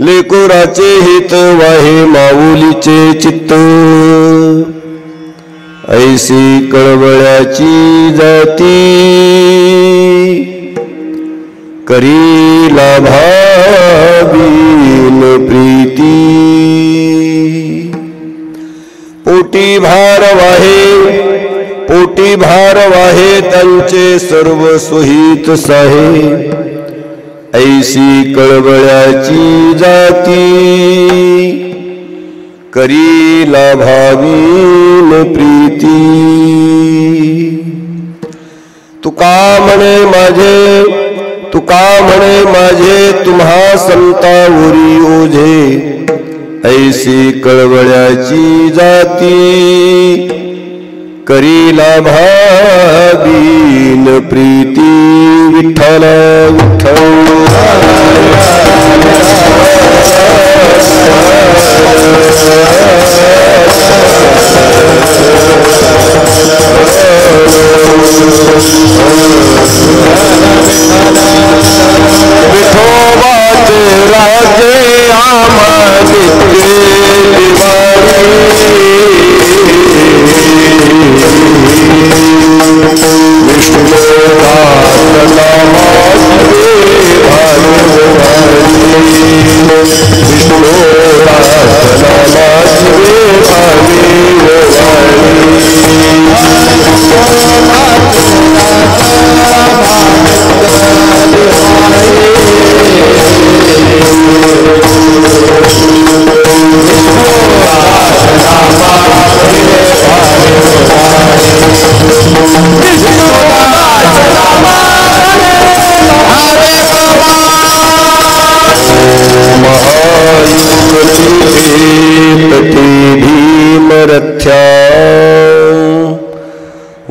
लेकुराचे हित वाहे माऊलीचे चित्त ऐसी कळवळ्याची जाती करी लाभावीन प्रीती पोटी भार वाहे त्यांचे सर्व सुहित साहे ऐसी कळवळ्याची जाती करी लाभावीन प्रीती तुका म्हणे माझे तुम्हा संतावरी ओझे ऐसी कळवळ्याची जाती करी लाभावीन प्रीती विठ्ठल विठोबाचे राजे आम्हाने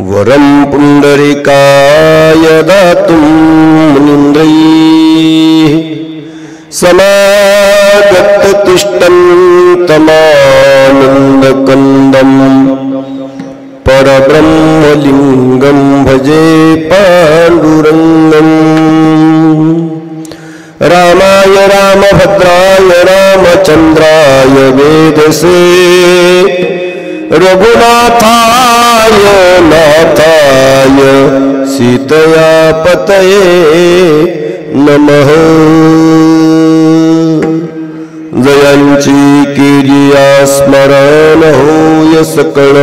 वरं पुंडरीकाय दातुं मुनीन्द्रैः समागत तिष्ठन्तमानन्दकन्दं परब्रह्मलिङ्गं भजे पाण्डुरङ्गम् रामाय रामभद्राय रामचन्द्राय वेदसे रघुनाथाय नाथाय सीतया पतये नमः जयांची केलिया स्मरण होय सकळ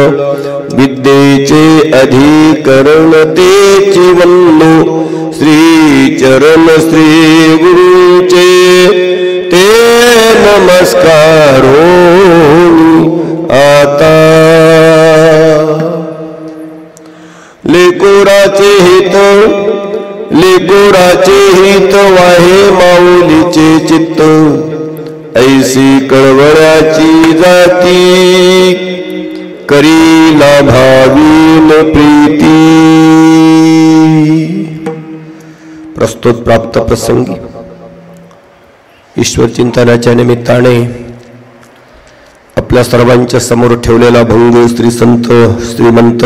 विद्येचे अधिकरण तेची वंदो श्री चरण श्री गुरुचे ते नमस्कारो आता लेकुराचे हित वाहे माऊलीचे चित्त ऐसी कळवळ्याची जाती करी लाभावीन प्रीती. प्रस्तुत प्राप्त प्रसंगी ईश्वर चिंतनाच्या निमित्ताने आपल्या सर्वांच्या समोर ठेवलेला भंग श्री संत श्रीमंत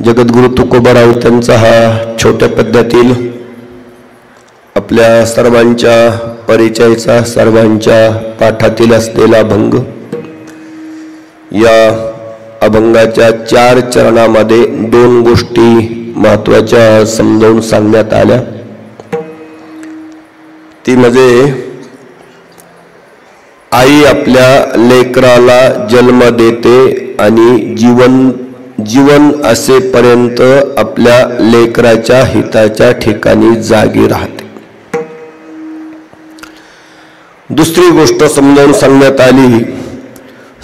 जगद्गुरु तुकोबाराव त्यांचा हा छोट्या पद्धतीतील आपल्या सर्वांच्या परिचयाचा सर्वांच्या पाठातील असलेला भंग या अभंगाच्या 4 चरणामध्ये 2 गोष्टी महत्त्वाच्या समजावून सांगण्यात आल्या. ती म्हणजे आई आपल्या लेकराला जन्म देते आणि जीवन असेपर्यंत आपल्या लेकराच्या हिताच्या ठिकाणी जागी राहते. दुसरी गोष्ट समजावून सांगण्यात आली,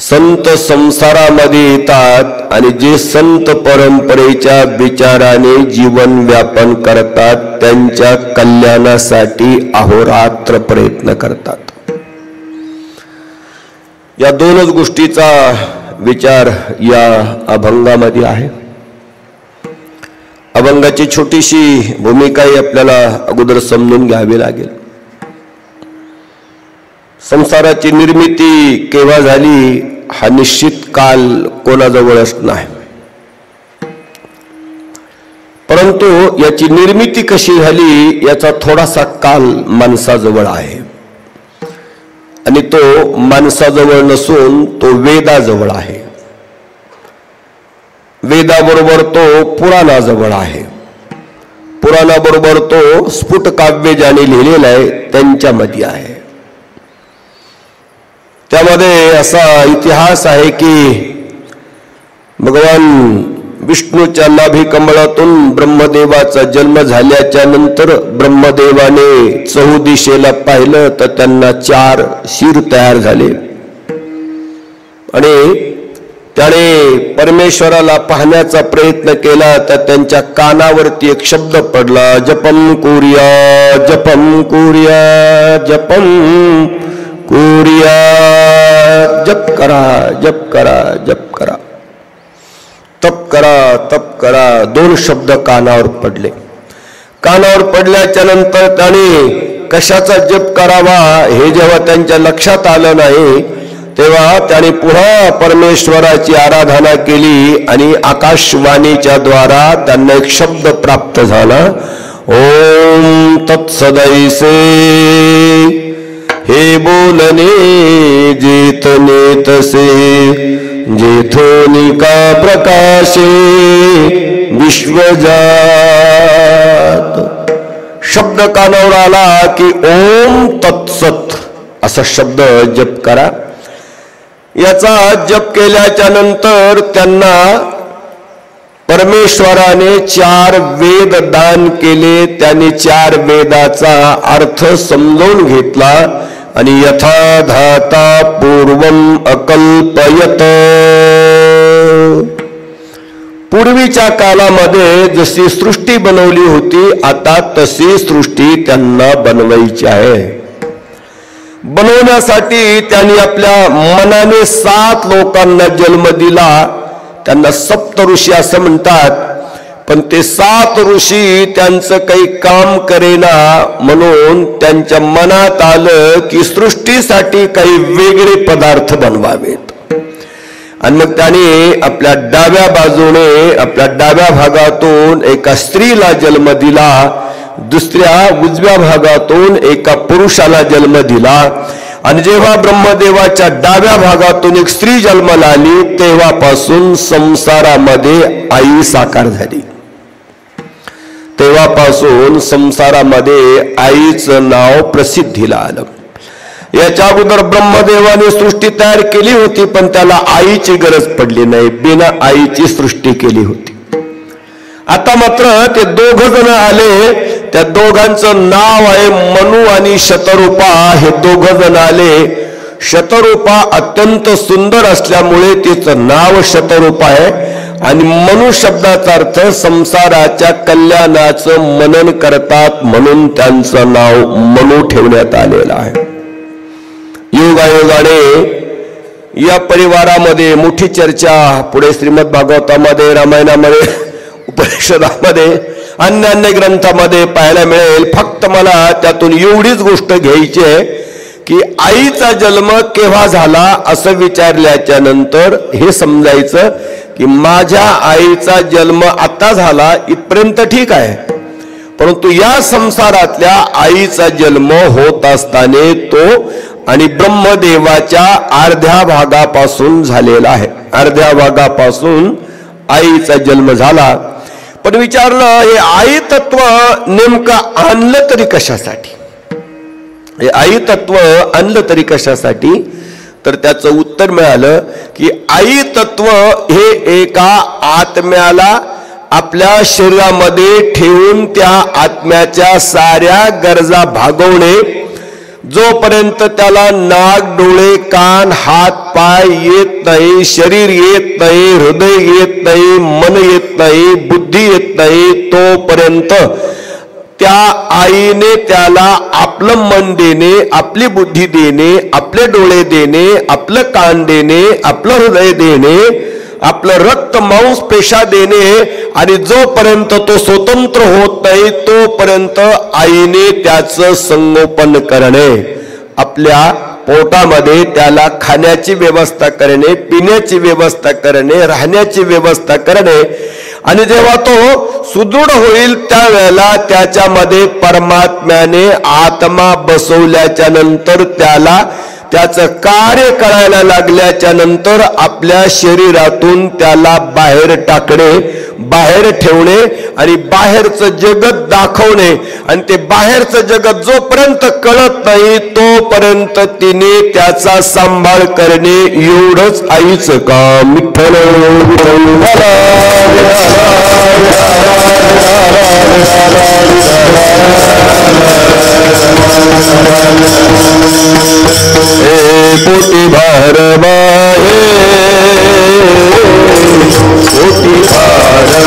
संत संसारामध्ये येतात आणि जे संत परंपरेच्या विचाराने जीवन व्यापन करतात त्यांच्या कल्याणासाठी अहोरात्र प्रयत्न करतात. या 2च गोष्टीचा विचार या अभंगामध्ये आहे. अभंगाची छोटीशी भूमिकाही आपल्याला अगोदर समजून घ्यावी लागेल. संसाराची निर्मिती केव्हा झाली हा निश्चित काल कोणाजवळच नाही. परंतु याची निर्मिती कशी झाली याचा थोडासा काल माणसाजवळ आहे, आणि तो माणसाजवळ नसून तो वेदाजवळ आहे. वेदाबरोबर तो पुराणाजवळ आहे. पुराणाबरोबर तो स्फुट काव्य ज्याने लिहिलेलं आहे त्यांच्यामध्ये आहे. त्यामध्ये असा इतिहास आहे की भगवान विष्णूच्या नाभी कमळातून ब्रह्मदेवाचा जन्म झाल्याच्या नंतर ब्रह्मदेवाने चहुदिशेला पाहिलं तर त्यांना 4 शिर तयार झाले, आणि त्याने परमेश्वराला पाहण्याचा प्रयत्न केला तर त्यांच्या कानावरती एक शब्द पडला, जपम कुर्या जपम कुर्या जपम कुर्या, जप करा जप करा जप करा, तप करा तप करा. 2 शब्द कानावर पडले. कानावर पडल्याच्या नंतर त्याने कशाचा जप करावा हे जेव्हा त्यांच्या लक्षात आलं नाही तेव्हा त्याने पुन्हा परमेश्वराची आराधना केली, आणि आकाशवाणीच्या द्वारा त्यांना एक शब्द प्राप्त झाला, ओम तत्सदैसे. हे बोलणे जेतने तसे, जेथोनिका प्रकाशे विश्वजात. शब्द कानावर आला की ओम तत्सत असा शब्द जप करा. याचा जप केल्याच्या नंतर त्यांना परमेश्वराने 4 वेद दान केले. त्यांनी 4 वेदाचा अर्थ समजून घेतला, आणि यथा धाता पूर्वम अकल्पयत. पूर्वीच्या कालामध्ये जशी सृष्टी बनवली होती आता तशी सृष्टी त्यांना बनवायची आहे. बनवण्यासाठी त्यांनी आपल्या मनाने 7 लोकांना जन्म दिला. त्यांना सप्त ऋषी असं म्हणतात, पण ते 7 ऋषी त्यांचं काही काम करेना, म्हणून त्यांच्या मनात आलं की सृष्टीसाठी काही वेगळे पदार्थ बनवावेत. आणि मग त्याने आपल्या डाव्या बाजूने आपल्या डाव्या भागातून एका स्त्रीला जन्म दिला, दुसऱ्या उजव्या भागातून एका पुरुषाला जन्म दिला. आणि जेव्हा ब्रह्मदेवाच्या डाव्या भागातून एक स्त्री जन्माला आली तेव्हापासून संसारामध्ये आई साकार झाली. तेव्हापासून संसारामध्ये आईचं नाव प्रसिद्धीला आलं. याच्या अगोदर ब्रह्मदेवाने सृष्टी तयार केली होती, पण त्याला आईची गरज पडली नाही, बिना आईची सृष्टी केली होती. आता मात्र ते 2 जण आले, त्या दोघांचं नाव आहे मनु आणि शतरूपा. हे 2 जण आले. शतरूपा अत्यंत सुंदर असल्यामुळे तिचं नाव शतरूपा आहे, आणि मनु शब्दाचा अर्थ संसाराच्या कल्याणाचं मनन करतात, म्हणून त्यांचं नाव मनु ठेवण्यात आलेलं आहे. योगायोगाने या परिवारामध्ये मोठी चर्चा पुढे श्रीमद भागवतामध्ये, रामायणामध्ये, उपनिषदामध्ये, अन्य ग्रंथामध्ये पाहायला मिळेल. फक्त मला त्यातून एवढीच गोष्ट घ्यायची आहे की आईचा जन्म केव्हा झाला असं विचारल्याच्या नंतर हे समजायचं की माझ्या आईचा जन्म आता झाला इथपर्यंत ठीक आहे, परंतु या संसारातल्या आईचा जन्म होत असताना तो आणि ब्रह्मदेवाच्या अर्ध्या भागापासून झालेला आहे. अर्ध्या भागापासून आईचा जन्म झाला. पण विचारलं हे आई तत्व नेमकं आणलं तरी कशासाठी, हे आई तत्व आणलं तरी कशासाठी, तर त्याचं उत्तर मिळालं की आई तत्व हे एका आत्म्याला आपल्या शरीरामध्ये ठेवून त्या आत्म्याच्या साऱ्या गरजा भागवणे, जोपर्यंत त्याला नाक, डोळे, कान, हात, पाय येत नाही, शरीर येत नाही, हृदय येत नाही, मन येत नाही, बुद्धी येत नाही, तोपर्यंत त्या आईने त्याला आपलं मन देणे, आपली बुद्धी देणे, आपले डोळे देणे, आपलं कान देणे, आपलं हृदय देणे, आपलं रक्त मांस पेशा देणे, आणि जोपर्यंत तो स्वतंत्र होत नाही तोपर्यंत आईने त्याचं संगोपन करणे, आपल्या पोटामध्ये त्याला खाण्याची व्यवस्था करणे, पिण्याची व्यवस्था करणे, राहण्याची व्यवस्था करणे. आणि जेव्हा तो सुदृढ होईल त्यावेळेला त्याच्यामध्ये परमात्म्याने आत्मा बसवल्याच्या नंतर त्याला त्याचं कार्य करायला लागल्याच्या नंतर आपल्या शरीरातून त्याला बाहेर टाकणे, बाहेर ठेवणे आणि बाहेरचं जगत दाखवणे. आणि ते बाहेरचं जगत जोपर्यंत कळत नाही तोपर्यंत तिने त्याचा सांभाळ करणे एवढंच आईचं काम. विठ्ठल पोटी भारवाहे, पोटी भारवाहे,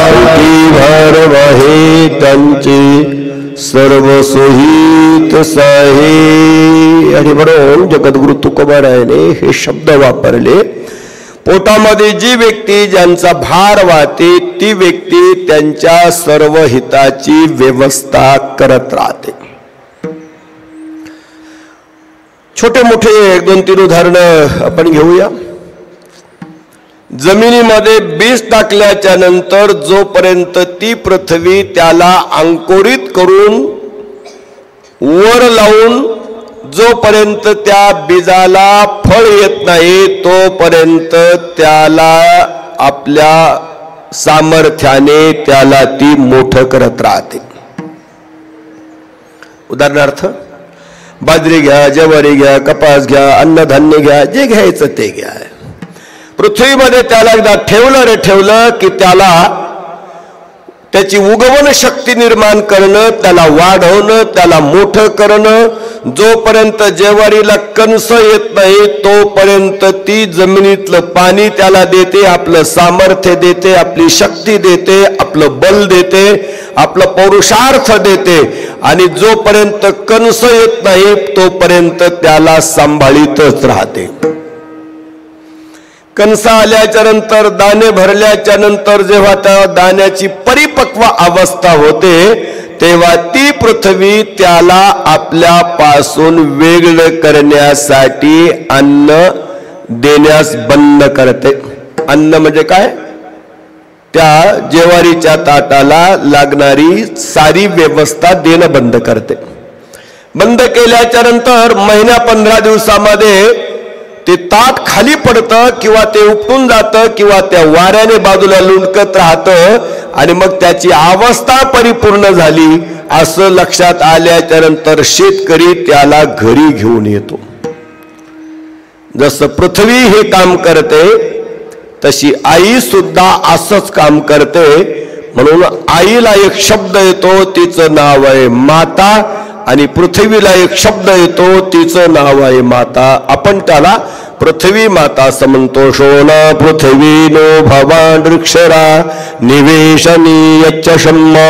पोटी भारवाहे, पोटी सर्व सोहित साहे. आणि म्हणून जगद्गुरु तुकोबारायाने हे शब्द वापरले. पोटामध्ये जी व्यक्ती ज्यांचा भार वाहते ती व्यक्ती त्यांच्या सर्व हिताची व्यवस्था करत राहते. छोटे मोठे 2-3 उदाहरणं आपण घेऊया. जमिनीमध्ये बीज टाकल्याच्या नंतर जोपर्यंत ती पृथ्वी त्याला अंकुरित करून वर लावून जोपर्यंत त्या बीजाला फळ येत नाही तोपर्यंत त्याला आपल्या सामर्थ्याने त्याला ती मोठं करत राहते. उदाहरणार्थ बाजरी घ्या, ज्वारी घ्या, कपास घ्या, अन्नधान्य घ्या, जे घ्यायचं ते घ्या. पृथ्वीमध्ये त्याला एकदा ठेवलं की त्याला त्याची उगवण शक्ती निर्माण करणं, त्याला वाढवणं, त्याला मोठं करणं, जोपर्यंत जेवारीला कणस येत नाही तोपर्यंत ती जमिनीतलं पाणी त्याला देते, आपलं सामर्थ्य देते, आपली शक्ती देते, आपलं बल देते, आपलं पौरुषार्थ देते, आणि जोपर्यंत कणस येत नाही तोपर्यंत त्याला सांभाळीतच राहते. कणस आल्याच्या नंतर, दाणे भरल्याच्या नंतर जेव्हा त्या दाण्याची परिपक्व अवस्था होते तेव्हा ती पृथ्वी त्याला आपल्यापासून वेगळं करण्यासाठी अन्न देण्यास बंद करते. अन्न म्हणजे काय? त्या जेवारीच्या ताटाला लागणारी सारी व्यवस्था देणं बंद करते. बंद केल्याच्या नंतर महिन्या 15 दिवसामध्ये ते ताट खाली पडतं किंवा ते उपटून जातं किंवा त्या वाऱ्याने बाजूला लुंडकत राहतं, आणि मग त्याची अवस्था परिपूर्ण झाली असं लक्षात आल्याच्या नंतर शेतकरी त्याला घरी घेऊन येतो. जसं पृथ्वी हे काम करते तशी आई सुद्धा असंच काम करते. म्हणून आईला एक शब्द येतो, तिचं नाव आहे माता, आणि पृथ्वीला एक शब्द येतो, तिचं नाव आहे माता. आपण त्याला पृथ्वी माता असं म्हणतो. शोना पृथ्वी नो भवान वृक्षरा निवेशनीयच्च शम्मा.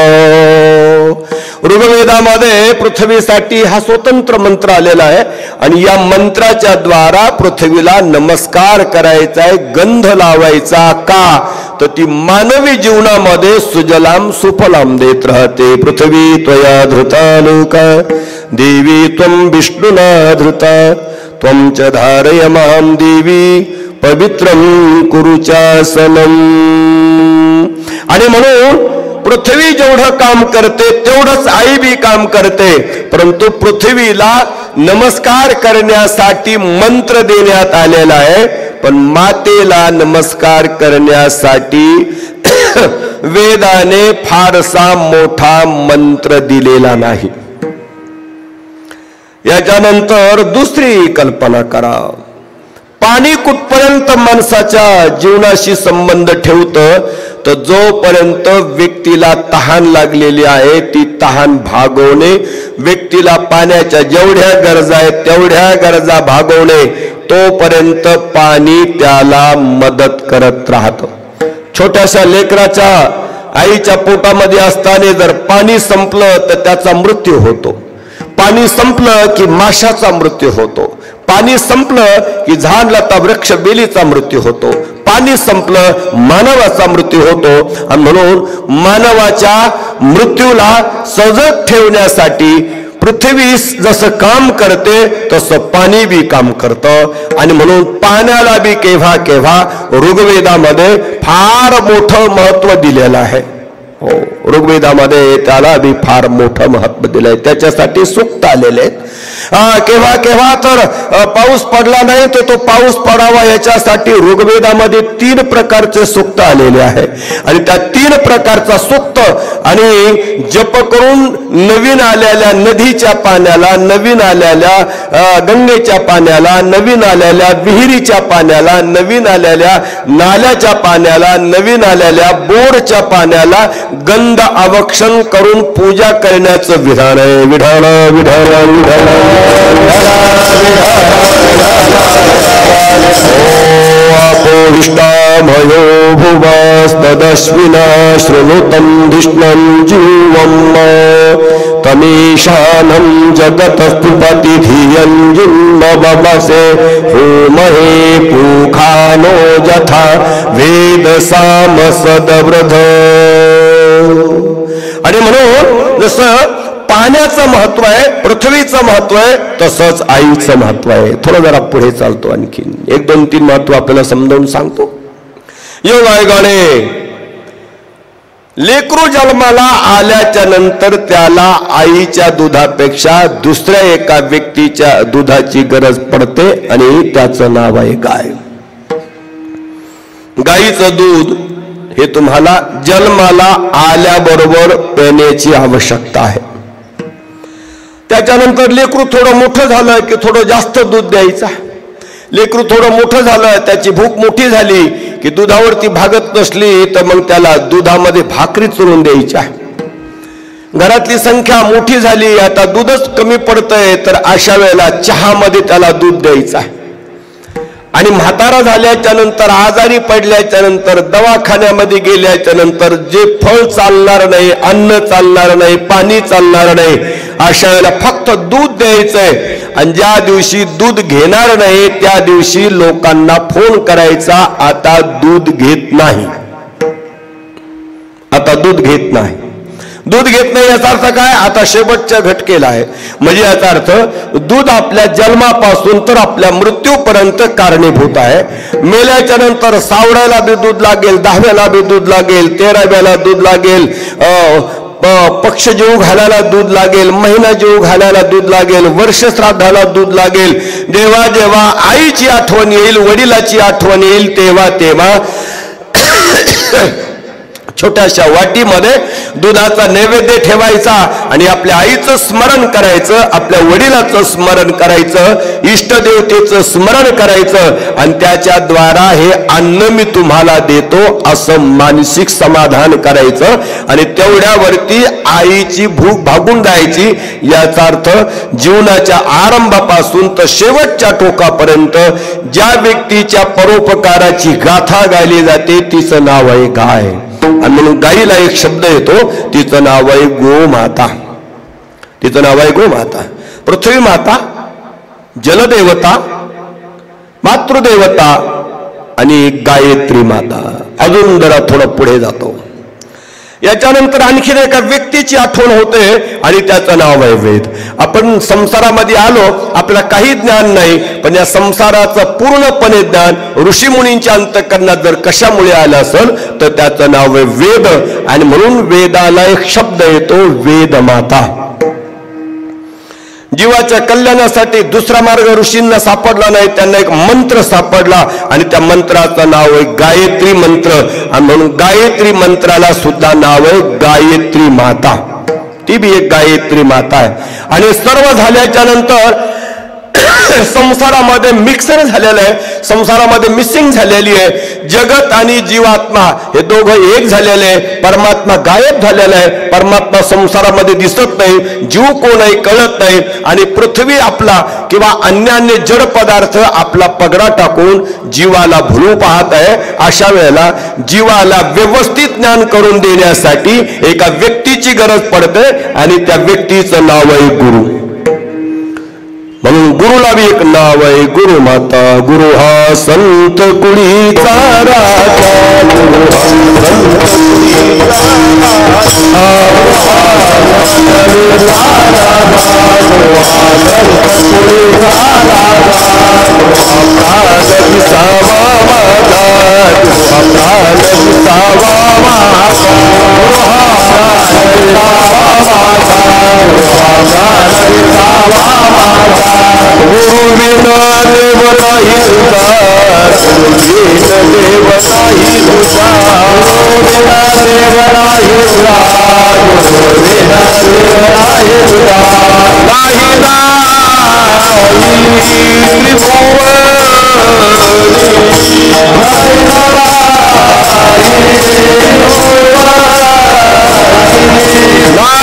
ऋग्वेदामध्ये पृथ्वीसाठी हा स्वतंत्र मंत्र आलेला आहे, आणि या मंत्राच्या द्वारा पृथ्वीला नमस्कार करायचा आहे, गंध लावायचा. का? तर ती मानवी जीवनामध्ये सुजलाम सुफलाम देत राहते. पृथ्वी त्वया धृता लोका देवी त्वं विष्णुना धृता त्वं च धारय मां देवी पवित्रं कुरु चासनम्. आणि म्हणून पृथ्वी जेवढं काम करते तेवढंच आई बी काम करते, परंतु पृथ्वीला नमस्कार करण्यासाठी मंत्र देण्यात आलेला आहे, पण मातेला नमस्कार करण्यासाठी वेदाने फारसा मोठा मंत्र दिलेला नाही. याच्यानंतर दुसरी कल्पना करा. पाणी कुठपर्यंत माणसाच्या जीवनाशी संबंध ठेवतं, तर जोपर्यंत व्यक्तीला तहान लागलेली आहे ती तहान भागवणे, व्यक्तीला पाण्याच्या जेवढ्या गरजा आहेत तेवढ्या गरजा भागवणे, तोपर्यंत पाणी त्याला मदत करत राहतं. छोट्याशा लेकराच्या आईच्या पोटामध्ये असताना जर पाणी संपलं तर त्याचा मृत्यू होतो. पाणी संपलं की माशाचा मृत्यू होतो. पाणी संपलं की झाड लता वृक्ष बेलीचा मृत्यू होतो. पाणी संपलं मानवाचा मृत्यू होतो. आणि म्हणून मानवाच्या मृत्यूला सजग ठेवण्यासाठी पृथ्वी जसं काम करते तसं पाणी बी काम करतं. आणि म्हणून पाण्याला बी केव्हा केव्हा ऋग्वेदामध्ये फार मोठं महत्व दिलेलं आहे. हो, ऋग्वेदामध्ये त्याला बी फार मोठं महत्व दिलंय. त्याच्यासाठी सूक्त आलेले आहेत. केव्हा केव्हा तर पाऊस पडला नाही तर तो पाऊस पडावा याच्यासाठी ऋग्वेदामध्ये 3 प्रकारचे सूक्त आलेले आहे. आणि त्या 3 प्रकारचा सूक्त आणि जप करून नवीन आलेल्या नदीच्या पाण्याला, नवीन आलेल्या गंगेच्या पाण्याला, नवीन आलेल्या विहिरीच्या पाण्याला, नवीन आलेल्या नाल्याच्या पाण्याला, नवीन आलेल्या बोरच्या पाण्याला गंध अवक्षण करून पूजा करण्याचं विधान आहे. विधान विधान विधान अपोहिष्टामयो भुवस्तदश्विना श्रुणुतं धिष्णं जीवं तमीशानं जगतस्तुपति धियं जिन्मवसे होमहे पूखानो यथा वेद साम सदवृध. आणि म्हणून जसं पाण्याचं महत्व आहे, पृथ्वीचं महत्व आहे, तसंच आईचं महत्व आहे. थोडं जरा पुढे चालतो, आणखी 1-2-3 महत्व आपल्याला समजावून सांगतो. योग आयोगाने लेकरू जन्माला आल्याच्या नंतर त्याला आईच्या दुधापेक्षा दुसऱ्या एका व्यक्तीच्या दुधाची गरज पडते, आणि त्याचं नाव आहे गाय. गाईचं दूध हे तुम्हाला जन्माला आल्याबरोबर पिण्याची आवश्यकता आहे. त्याच्यानंतर लेकरू थोडं मोठं झालं की थोडं जास्त दूध द्यायचं. लेकरू थोडं मोठं झालं, त्याची भूक मोठी झाली की दुधावरती भागत नसली तर मग त्याला दुधामध्ये भाकरी चुरून द्यायच्या. घरातली संख्या मोठी झाली, आता दूधच कमी पडतंय, तर अशा वेळेला चहामध्ये त्याला दूध द्यायचं आहे. आणि म्हातारा झाल्याच्या नंतर, आजारी पडल्याच्या नंतर, दवाखान्यामध्ये गेल्याच्या नंतर जे फळ चालणार नाही, अन्न चालणार नाही, पाणी चालणार नाही, अशा वेळेला फक्त दूध द्यायचंय. आणि ज्या दिवशी दूध घेणार नाही त्या दिवशी लोकांना फोन करायचा, आता दूध घेत नाही, आता दूध घेत नाही. दूध घेत नाही याचा अर्थ काय? आता शेवटच्या घटकेला आहे. म्हणजे याचा अर्थ दूध आपल्या जन्मापासून तर आपल्या मृत्यूपर्यंत कारणीभूत आहे. मेल्याच्या नंतर सावडायला बी दूध लागेल, 10व्याला बी दूध लागेल, 13व्याला दूध लागेल, पक्ष जीव घालायला दूध लागेल, महिना जीव घालायला दूध लागेल, वर्ष श्राद्धाला दूध लागेल. जेव्हा जेव्हा आईची आठवण येईल, वडिलाची आठवण येईल, तेव्हा तेव्हा छोट्याशा वाटीमध्ये दुधाचा नैवेद्य ठेवायचा आणि आपल्या आईचं स्मरण करायचं, आपल्या वडिलाचं स्मरण करायचं, इष्टदेवतेचं स्मरण करायचं आणि त्याच्या द्वारा हे अन्न मी तुम्हाला देतो असं मानसिक समाधान करायचं. आणि तेवढ्यावरती आईची भूक भागून जायची. याचा अर्थ जीवनाच्या आरंभापासून तर शेवटच्या टोकापर्यंत ज्या व्यक्तीच्या परोपकाराची गाथा गायली जाते तिचं नाव आहे गाय. आणि म्हणून गाईला एक शब्द येतो, तिचं नाव आहे गोमाता. तिचं नाव आहे गोमाता. पृथ्वी माता, जलदेवता, मातृदेवता आणि गायत्री माता. अजून जरा थोडं पुढे जातो. याच्यानंतर आणखीन एका व्यक्तीची आठवण होते आणि त्याचं नाव आहे वेद. आपण संसारामध्ये आलो, आपल्याला काही ज्ञान नाही, पण या संसाराचं पूर्णपणे ज्ञान ऋषीमुनींच्या अंतःकरणात जर कशामुळे आलं असेल तर त्याचं नाव आहे वेद. आणि म्हणून वेदाला एक शब्द येतो, वेद माता. जीवाच्या कल्याणासाठी दुसरा मार्ग ऋषींना सापडला नाही, त्यांना एक मंत्र सापडला आणि त्या मंत्राचं नाव आहे गायत्री मंत्र. आणि म्हणून गायत्री मंत्राला सुद्धा नाव आहे गायत्री माता. ती बी एक गायत्री माता आहे. आणि सर्व झाल्याच्या नंतर संसारामध्ये मिक्सर झालेलं आहे, संसारामध्ये मिसिंग झालेली आहे. जगत आणि जीवात्मा हे दोघं एक झालेले आहे. परमात्मा गायब झालेला आहे, परमात्मा संसारामध्ये दिसत नाही, जीव कोण आहे कळत नाही. आणि पृथ्वी आपला किंवा अन्य जड पदार्थ आपला पगडा टाकून जीवाला भुलू पाहत आहे. अशा वेळेला जीवाला व्यवस्थित ज्ञान करून देण्यासाठी एका व्यक्तीची गरज पडते आणि त्या व्यक्तीचं नाव आहे गुरु. म्हणून गुरुला बी एक नाव आहे गुरु माता. गुरु हा संत कुळीचा राजा, गुरु हा संत कुळीचा गुरु बिना देव नाही तुझा, गुरु बिना देव नाही तुझा, गुरु बिना देव नाही तुझा, गुरु बिना देव नाही तुझा. नाही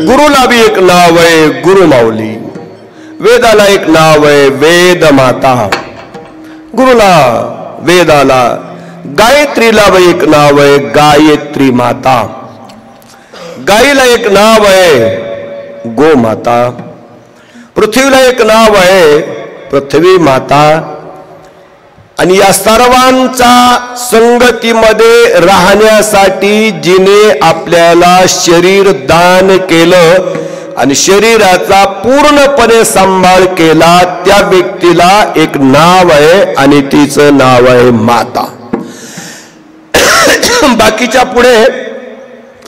गुरुला भी एक नाव आहे गुरु माऊली. वेदाला एक नाव आहे वेद माता. गुरुला, वेदाला, गायत्रीला एक नाव आहे गायत्री माता. गाईला एक नाव आहे गोमाता. पृथ्वीला एक नाव आहे पृथ्वी माता. आणि या सर्वांचा संगतीमध्ये राहण्यासाठी जिने आपल्याला शरीर दान केलं आणि शरीराचा पूर्णपणे सांभाळ केला त्या व्यक्तीला एक नाव आहे आणि तिचं नाव आहे माता. बाकीच्या पुढे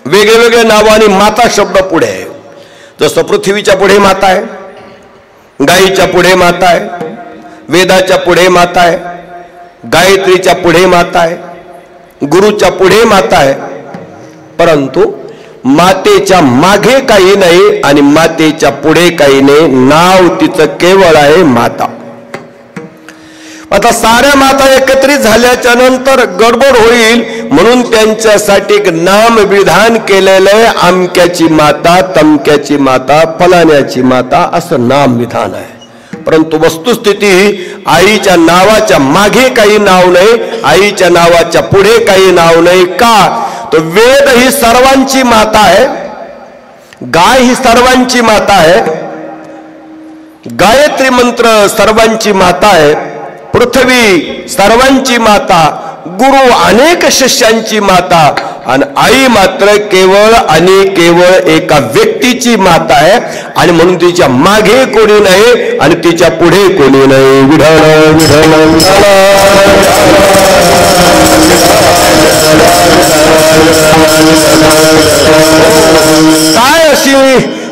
वेगळे वेगळे नावाने माता शब्द पुढे आहे. जसं पृथ्वीच्या पुढे माता आहे, गायीच्या पुढे माता आहे, वेदाच्या पुढे माता आहे, गायत्रीच्या पुढे माता आहे, गुरुच्या पुढे माता आहे. परंतु मातेच्या मागे काही नाही आणि मातेच्या पुढे काही नाही. नाव तिचं केवळ आहे माता. आता साऱ्या माता एकत्रित झाल्याच्या नंतर गडबड होईल म्हणून त्यांच्यासाठी एक नाम विधान केलेलं आहे. अमक्याची माता, तमक्याची माता, फलाण्याची माता असं नाम विधान आहे. परंतु वस्तुस्थिती आईच्या नावाच्या मागे काही नाव नाही, आईच्या नावाच्या पुढे काही नाव नाही. का तर वेद ही सर्वांची माता आहे, गाय ही सर्वांची माता आहे, गायत्री मंत्र सर्वांची माता आहे, पृथ्वी सर्वांची माता, गुरु अनेक शिष्यांची माता आणि आई मात्र केवळ आणि केवळ एका व्यक्तीची माता आहे. आणि म्हणून तिच्या मागे कोणी नाही आणि तिच्या पुढे कोणी नाही. विठ्ठल विठ्ठल काय अशी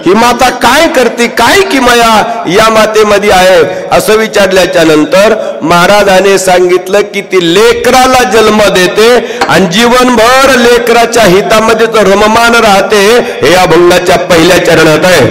ही माता काय करते, काय किमया या मातेमध्ये आहे असं विचारल्याच्या नंतर महाराजाने सांगितलं की ती लेकराला जन्म देते आणि जीवनभर लेकराच्या हितामध्ये रममान राहते. हे या अभंगाच्या पहिल्या चरणात आहे.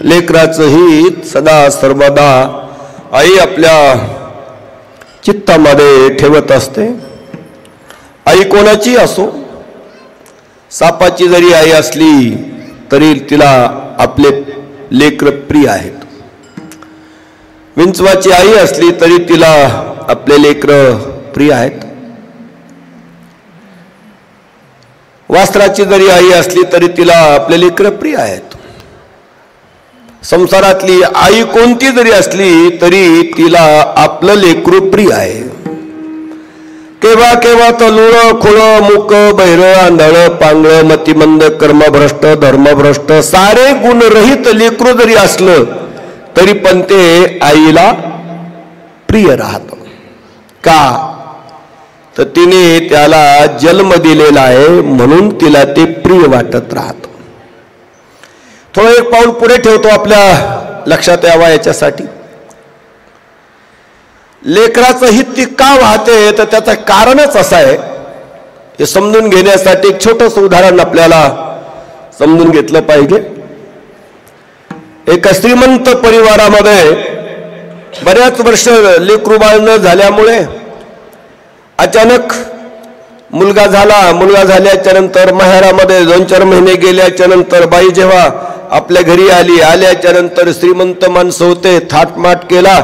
लेकराचे लेकराचं हित सदा सर्वदा आई आपल्या चित्तामध्ये ठेवत असते. आई कोणाची असो, सापाची जरी आई असली तरी तिला आपले लेकर प्रिय आहेत. विंचवाची आई असली तरी तिला आपले लेकर प्रिय आहेत. वास्त्राची जरी आई असली तरी तिला आपले लेकर प्रिय आहेत. संसारातली आई कोणती जरी असली तरी तिला आपलं लेकरू प्रिय आहे. केव्हा केव्हा तलुळ खुळ मुक बहिर आंधळ पांगळ मतिमंद कर्मभ्रष्ट धर्मभ्रष्ट सारे गुणरहित लेकरू जरी असलं तरी पण ते आईला प्रिय राहत. का तर तिने त्याला जन्म दिलेला आहे म्हणून तिला ते प्रिय वाटत राहत. थोडं एक पाऊल पुढे ठेवतो आपल्या लक्षात यावा याच्यासाठी. लेकराचं हित ती का वाहते तर त्याचं कारणच असं आहे. हे समजून घेण्यासाठी एक छोटंसं उदाहरण आपल्याला समजून घेतलं पाहिजे. एका श्रीमंत परिवारामध्ये बऱ्याच वर्ष लेकरू बाळ न झाल्यामुळे अचानक मुलगा झाला. मुलगा झाल्याच्या नंतर माहेरामध्ये 2-4 महिने गेल्याच्या नंतर बाई जेव्हा आपल्या घरी आल्याच्या नंतर श्रीमंत माणसं होते, थाटमाट केला,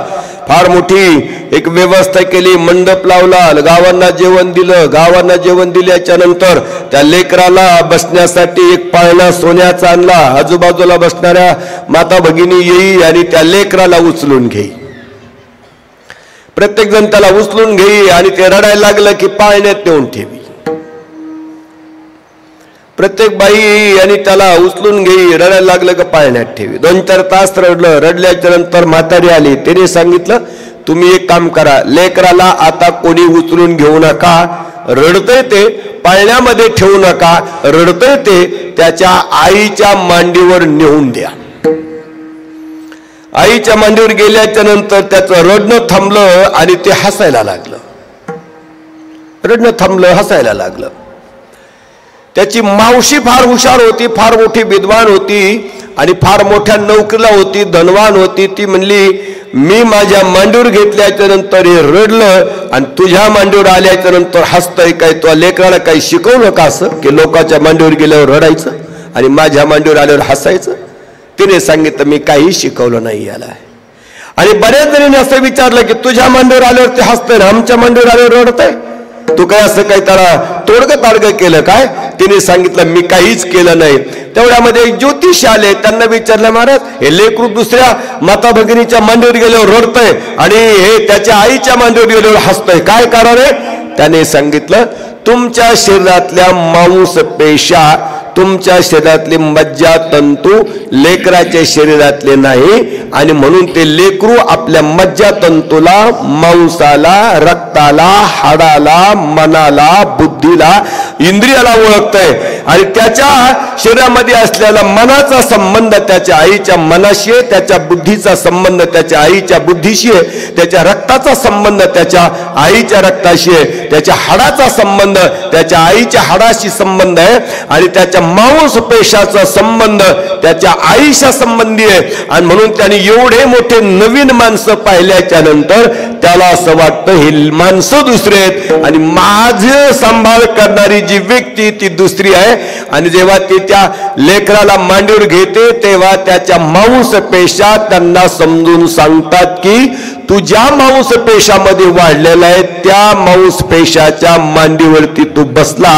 फार मोठी एक व्यवस्था केली, मंडप लावला, गावांना जेवण दिलं. गावांना जेवण दिल्याच्या नंतर त्या लेकराला बसण्यासाठी एक पाळणा सोन्याचा आणला. आजूबाजूला बसणाऱ्या माता भगिनी येई आणि त्या लेकराला उचलून घेई. प्रत्येक जण त्याला उचलून घेई आणि ते रडायला लागलं की पाळण्यात नेऊन ठेवी. प्रत्येक बाई आणि त्याला उचलून घेई, रडायला लागलं की पाळण्यात ठेवी. 2-4 तास रडलं. रडल्याच्या नंतर म्हातारी आली. तिने सांगितलं, तुम्ही एक काम करा, लेकराला आता कोणी उचलून घेऊ नका, रडतंय ते पाळण्यामध्ये ठेवू नका, रडतंय ते त्याच्या आईच्या मांडीवर नेऊन द्या. आईच्या मांडीवर गेल्याच्या नंतर त्याचं रडणं थांबलं आणि ते हसायला लागलं. रडणं थांबलं, हसायला लागलं. त्याची मावशी फार हुशार होती, फार मोठी विद्वान होती आणि फार मोठ्या नोकरीला होती, धनवान होती. ती म्हणली, मी माझ्या मांडीवर घेतल्याच्या नंतर हे रडलं आणि तुझ्या मांडीवर आल्याच्या नंतर हसतंय काय? तो लेकराला काही शिकवलं का असं की लोकांच्या मांडीवर गेल्यावर रडायचं आणि माझ्या मांडीवर आल्यावर हसायचं? तिने सांगितलं, मी काही शिकवलं नाही याला. आणि बऱ्याच जणांनी असं विचारलं की तुझ्या मांडीवर आल्यावर ते हसतंय, आमच्या मांडीवर आल्यावर रडतंय, तू काय असं काही त्याला तोडगं ताडगं केलं काय? तिने सांगितलं, मी काहीच केलं नाही. तेवढ्यामध्ये एक ज्योतिष आले. त्यांना विचारलं, महाराज हे लेकरू दुसऱ्या माता भगिनीच्या मांडीवर गेल्यावर रडतंय आणि हे त्याच्या आईच्या मांडीवर गेल्यावर हसतंय, काय कारण आहे? त्याने सांगितलं, तुमच्या शरीरातल्या मांसपेशा, तुमच्या शरीरातले मज्जा तंतू लेकराच्या शरीरातले नाही आणि म्हणून ते लेकरू आपल्या मज्जा तंतूला, मांसाला, रक्ताला, हाडाला, मनाला, बुद्धीला, इंद्रियाला ओळखतंय आणि त्याच्या शरीरामध्ये असलेला मनाचा संबंध त्याच्या आईच्या मनाशी आहे, त्याच्या बुद्धीचा संबंध त्याच्या आईच्या बुद्धीशी आहे, त्याच्या रक्ताचा संबंध त्याच्या आईच्या रक्ताशी आहे, त्याच्या हाडाचा संबंध त्याच्या आईच्या हाडाशी संबंध आहे आणि त्याच्या मांसपेशाचा संबंध त्याच्या आईच्या संबंधी आहे. आणि म्हणून त्याने एवढे मोठे नवीन माणसं पाहिल्याच्या नंतर त्याला असं वाटतं ही माणसं दुसरी आहेत आणि माझे सांभाळ करणारी जी व्यक्ती ती दुसरी आहे. आणि जेव्हा ती त्या लेकराला मांडीवर घेते तेव्हा त्याच्या मांसपेशा त्यांना समजून सांगतात की तू ज्या मांसपेशामध्ये वाढलेला आहे त्या मांसपेशाच्या मांडीवरती तू बसला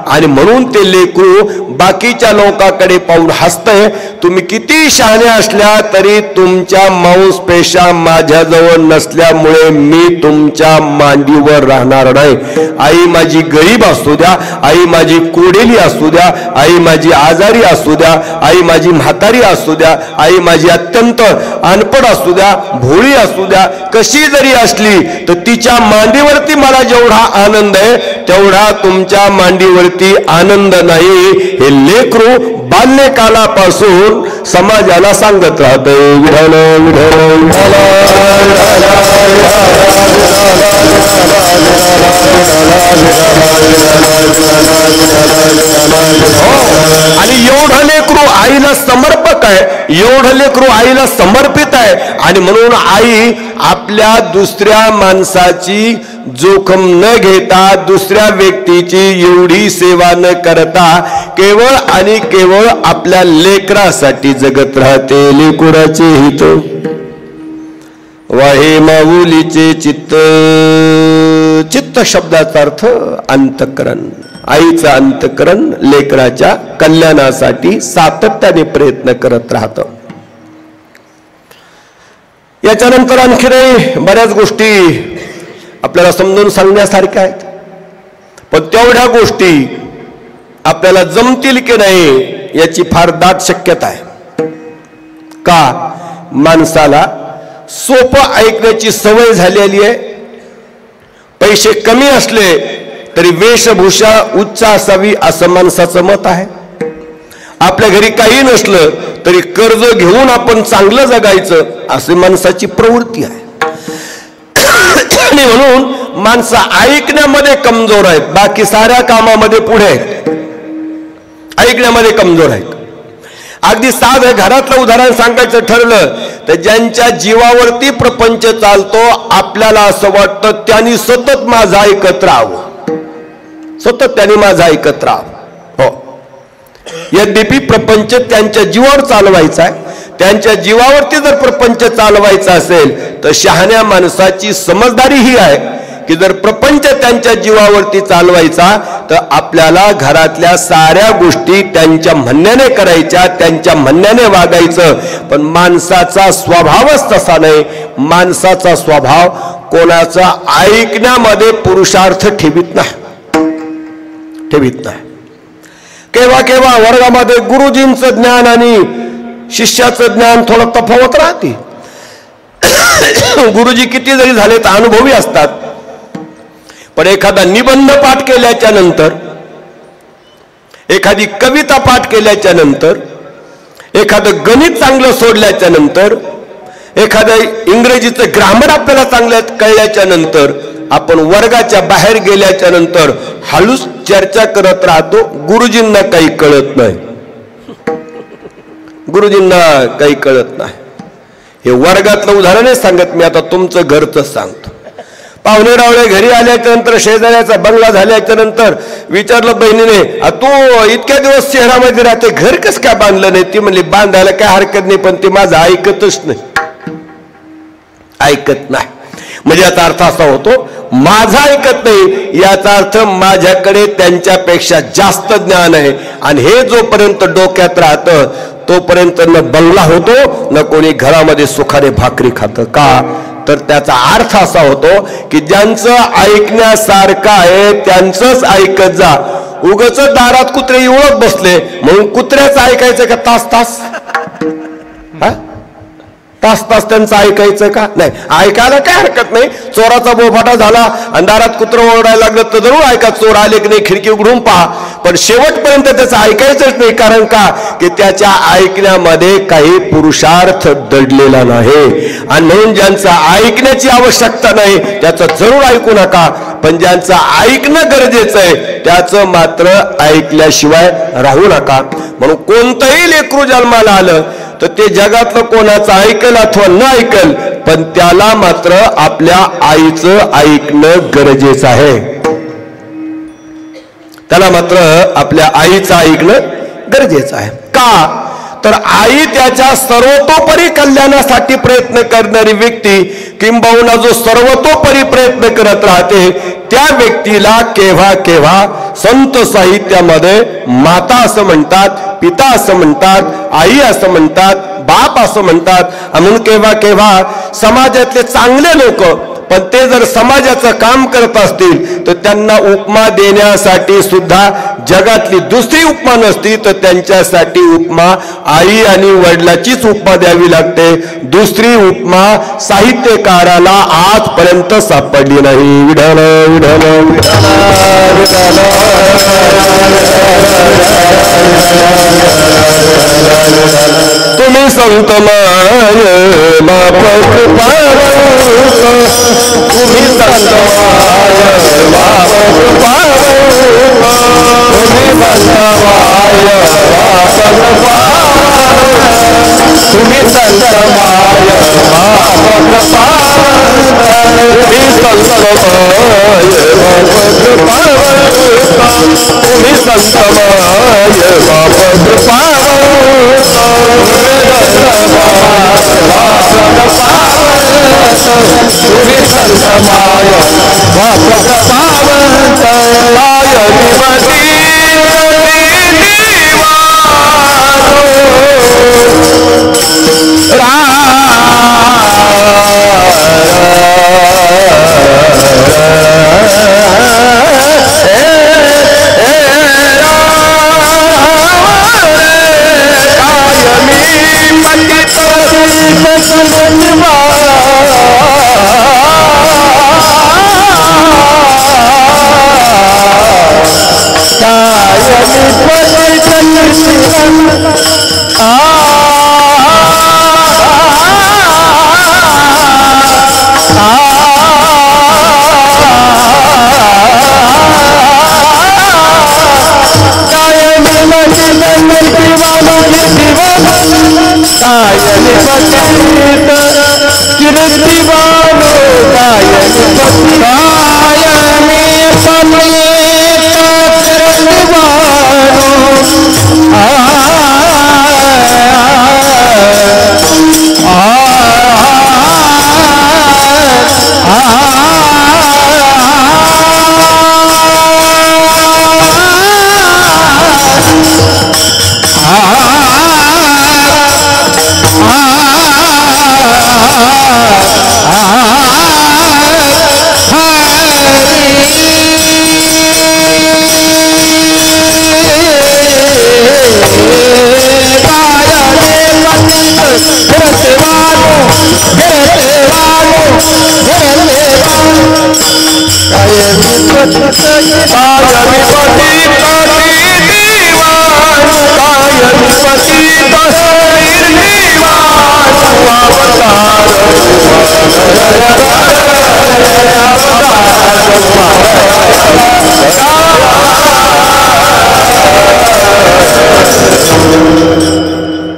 आणि म्हणून ते लेकरू बाकीच्या लोकांकडे पाहून हसतंय. तुम्ही किती शहाणे असल्या तरी तुमच्या मांसपेशा माझ्याजवळ नसल्यामुळे मी तुमच्या मांडीवर राहणार नाही. आई माझी गरीब असू द्या, आई माझी कोडेली असू द्या, आई माझी आजारी असू द्या, आई माझी म्हातारी असू द्या, आई माझी अत्यंत अनपढ असू द्या, भोळी असू द्या, कशी जरी असली तर तिच्या मांडीवरती मला जेवढा आनंद आहे तेवढा तुमच्या मांडीवरती आनंद नाही. हे लेकरू बाल्यकालापासून समाजाला सांगत राहतं, विठ्ठल विठ्ठल आणि एवढं लेकरू आईला समर्पक आहे, एवढं लेकरू आईला समर्पित आहे. आणि म्हणून आई आपल्या दुसऱ्या माणसाची जोखम न घेता, दुसऱ्या व्यक्तीची एवढी सेवा न करता केवळ आणि केवळ आपल्या लेकरासाठी जगत राहते. लेकराचे हित वाहे माऊलीचे चित्त. चित्त शब्दाचा अर्थ अंतःकरण. आईचं अंतःकरण लेकराच्या कल्याणासाठी सातत्याने प्रयत्न करत राहतं. याच्यानंतर आणखी बऱ्याच गोष्टी आपल्याला समजून सांगण्यासारख्या आहेत, पण तेवढ्या गोष्टी आपल्याला जमतील की नाही याची फार दाट शक्यता आहे. का? माणसाला सोपं ऐकण्याची सवय झालेली आहे. पैसे कमी असले तरी वेशभूषा उच्च असावी असं माणसाचं मत आहे. आपल्या घरी काही नसलं तरी कर्ज घेऊन आपण चांगलं जगायचं अशी माणसाची प्रवृत्ती आहे. आणि म्हणून माणसं ऐकण्यामध्ये कमजोर आहेत, बाकी साऱ्या कामामध्ये पुढे आहेत, ऐकण्यामध्ये कमजोर आहेत. अगदी साधं घरातलं उदाहरण सांगायचं ठरलं तर ज्यांच्या जीवावरती प्रपंच चालतो आपल्याला असं वाटतं त्यांनी सतत माझं ऐकत राहावं, सतत त्यांनी माझं ऐकत राहावं. हो, यद्यपि प्रपंच त्यांच्या जीवावर चालवायचा आहे, त्यांच्या जीवावरती जर प्रपंच चालवायचा असेल तर शहाण्या माणसाची समजदारी ही आहे की जर प्रपंच त्यांच्या जीवावरती चालवायचा तर आपल्याला घरातल्या साऱ्या गोष्टी त्यांच्या म्हणण्याने करायच्या, त्यांच्या म्हणण्याने वागायचं. पण माणसाचा स्वभावच तसा नाही. माणसाचा स्वभाव कोणाचा ऐकण्यामध्ये पुरुषार्थ ठेवीत नाही, ठेवीत नाही. केव्हा केव्हा वर्गामध्ये गुरुजींचं ज्ञान आणि शिष्याचं ज्ञान थोडं तफावत राहते. गुरुजी किती जरी झाले तर अनुभवी असतात, पण एखादा निबंध पाठ केल्याच्या नंतर, एखादी कविता पाठ केल्याच्या नंतर, एखादं गणित चांगलं सोडल्याच्या नंतर, एखादं इंग्रजीचं ग्रामर आपल्याला चांगलं कळल्याच्या नंतर, आपण वर्गाच्या बाहेर गेल्याच्या नंतर हळूच चर्चा करत राहतो. गुरुजींना काही कळत नाही, गुरुजींना काही कळत नाही. हे वर्गातलं उदाहरण सांगत मी, आता तुमचं घरचं सांगतो. पाहुणे रावळे घरी आल्याच्या नंतर, शेजाऱ्याचा बंगला झाल्याच्या नंतर विचारलं बहिणीने, तू इतक्या दिवस शहरामध्ये राहते, घर कसं काय बांधलं नाही? ती म्हणली बांधायला काय हरकत नाही, पण ते माझं ऐकतच नाही, ऐकत नाही. म्हणजे याचा अर्थ असा होतो, माझा ऐकत नाही याचा अर्थ माझ्याकडे त्यांच्यापेक्षा जास्त ज्ञान आहे. आणि हे जोपर्यंत डोक्यात राहतं तोपर्यंत न बंगला होतो न कोणी घरामध्ये सुखाने भाकरी खातं. का तर त्याचा अर्थ असा होतो की ज्यांचं ऐकण्यासारखं आहे त्यांचंच ऐकत जा. उगाच दारात कुत्रे उळत बसले म्हणून कुत्र्याचं ऐकायचं का तास तास? तास तास त्यांचं ऐकायचं का? नाही, ऐकायला काय हरकत नाही. चोराचा बोफाटा झाला आणि दारात कुत्रं ओरडायला लागलं तर जरूर ऐका, चोर आले की नाही खिडकी उघडून पहा, पण शेवटपर्यंत त्याचं ऐकायचंच नाही. कारण का की त्याच्या ऐकण्यामध्ये काही पुरुषार्थ दडलेला नाही. आणि म्हणून ज्यांचं ऐकण्याची आवश्यकता नाही त्याचं जरूर ऐकू नका, पण ज्यांचं ऐकणं गरजेचं आहे त्याचं मात्र ऐकल्याशिवाय राहू नका. म्हणून कोणतंही लेकरू जन्माला आलं तर ते जगातलं कोणाचं ऐकल अथवा न ऐकल, पण त्याला मात्र आपल्या आईचं ऐकणं गरजेचं आहे. त्याला मात्र आपल्या आईचं ऐकणं गरजेचं आहे. का तर आई त्याच्या सर्वतोपरी कल्याणासाठी प्रयत्न करणारी व्यक्ती, किंबहुना जो सर्वतोपरी प्रयत्न करत राहते त्या व्यक्तीला केव्हा केव्हा संत साहित्यामध्ये माता असं म्हणतात, पिता असं म्हणतात, आई असं म्हणतात, बाप असं म्हणतात. म्हणून केव्हा केव्हा समाजातले चांगले लोक, पण ते जर समाजाचं काम करत असतील तर त्यांना उपमा देण्यासाठी सुद्धा जगातली दुसरी उपमा नसती, तर त्यांच्यासाठी उपमा आई आणि वडिलाचीच उपमा द्यावी लागते. दुसरी उपमा साहित्यकाराला आजपर्यंत सापडली नाही. विढाल विढाल तुम्ही संत माय बाप कृपा, तुम्ही संत माय बाप कृपा, तुम्ही संत माय बाप कृपा, तुम्ही संत माय बाप कृपा, तुम्ही संत माय बाप कृपा, तुम्ही संत माय बाप कृपा, तुम्ही संत माय बाप कृपावंत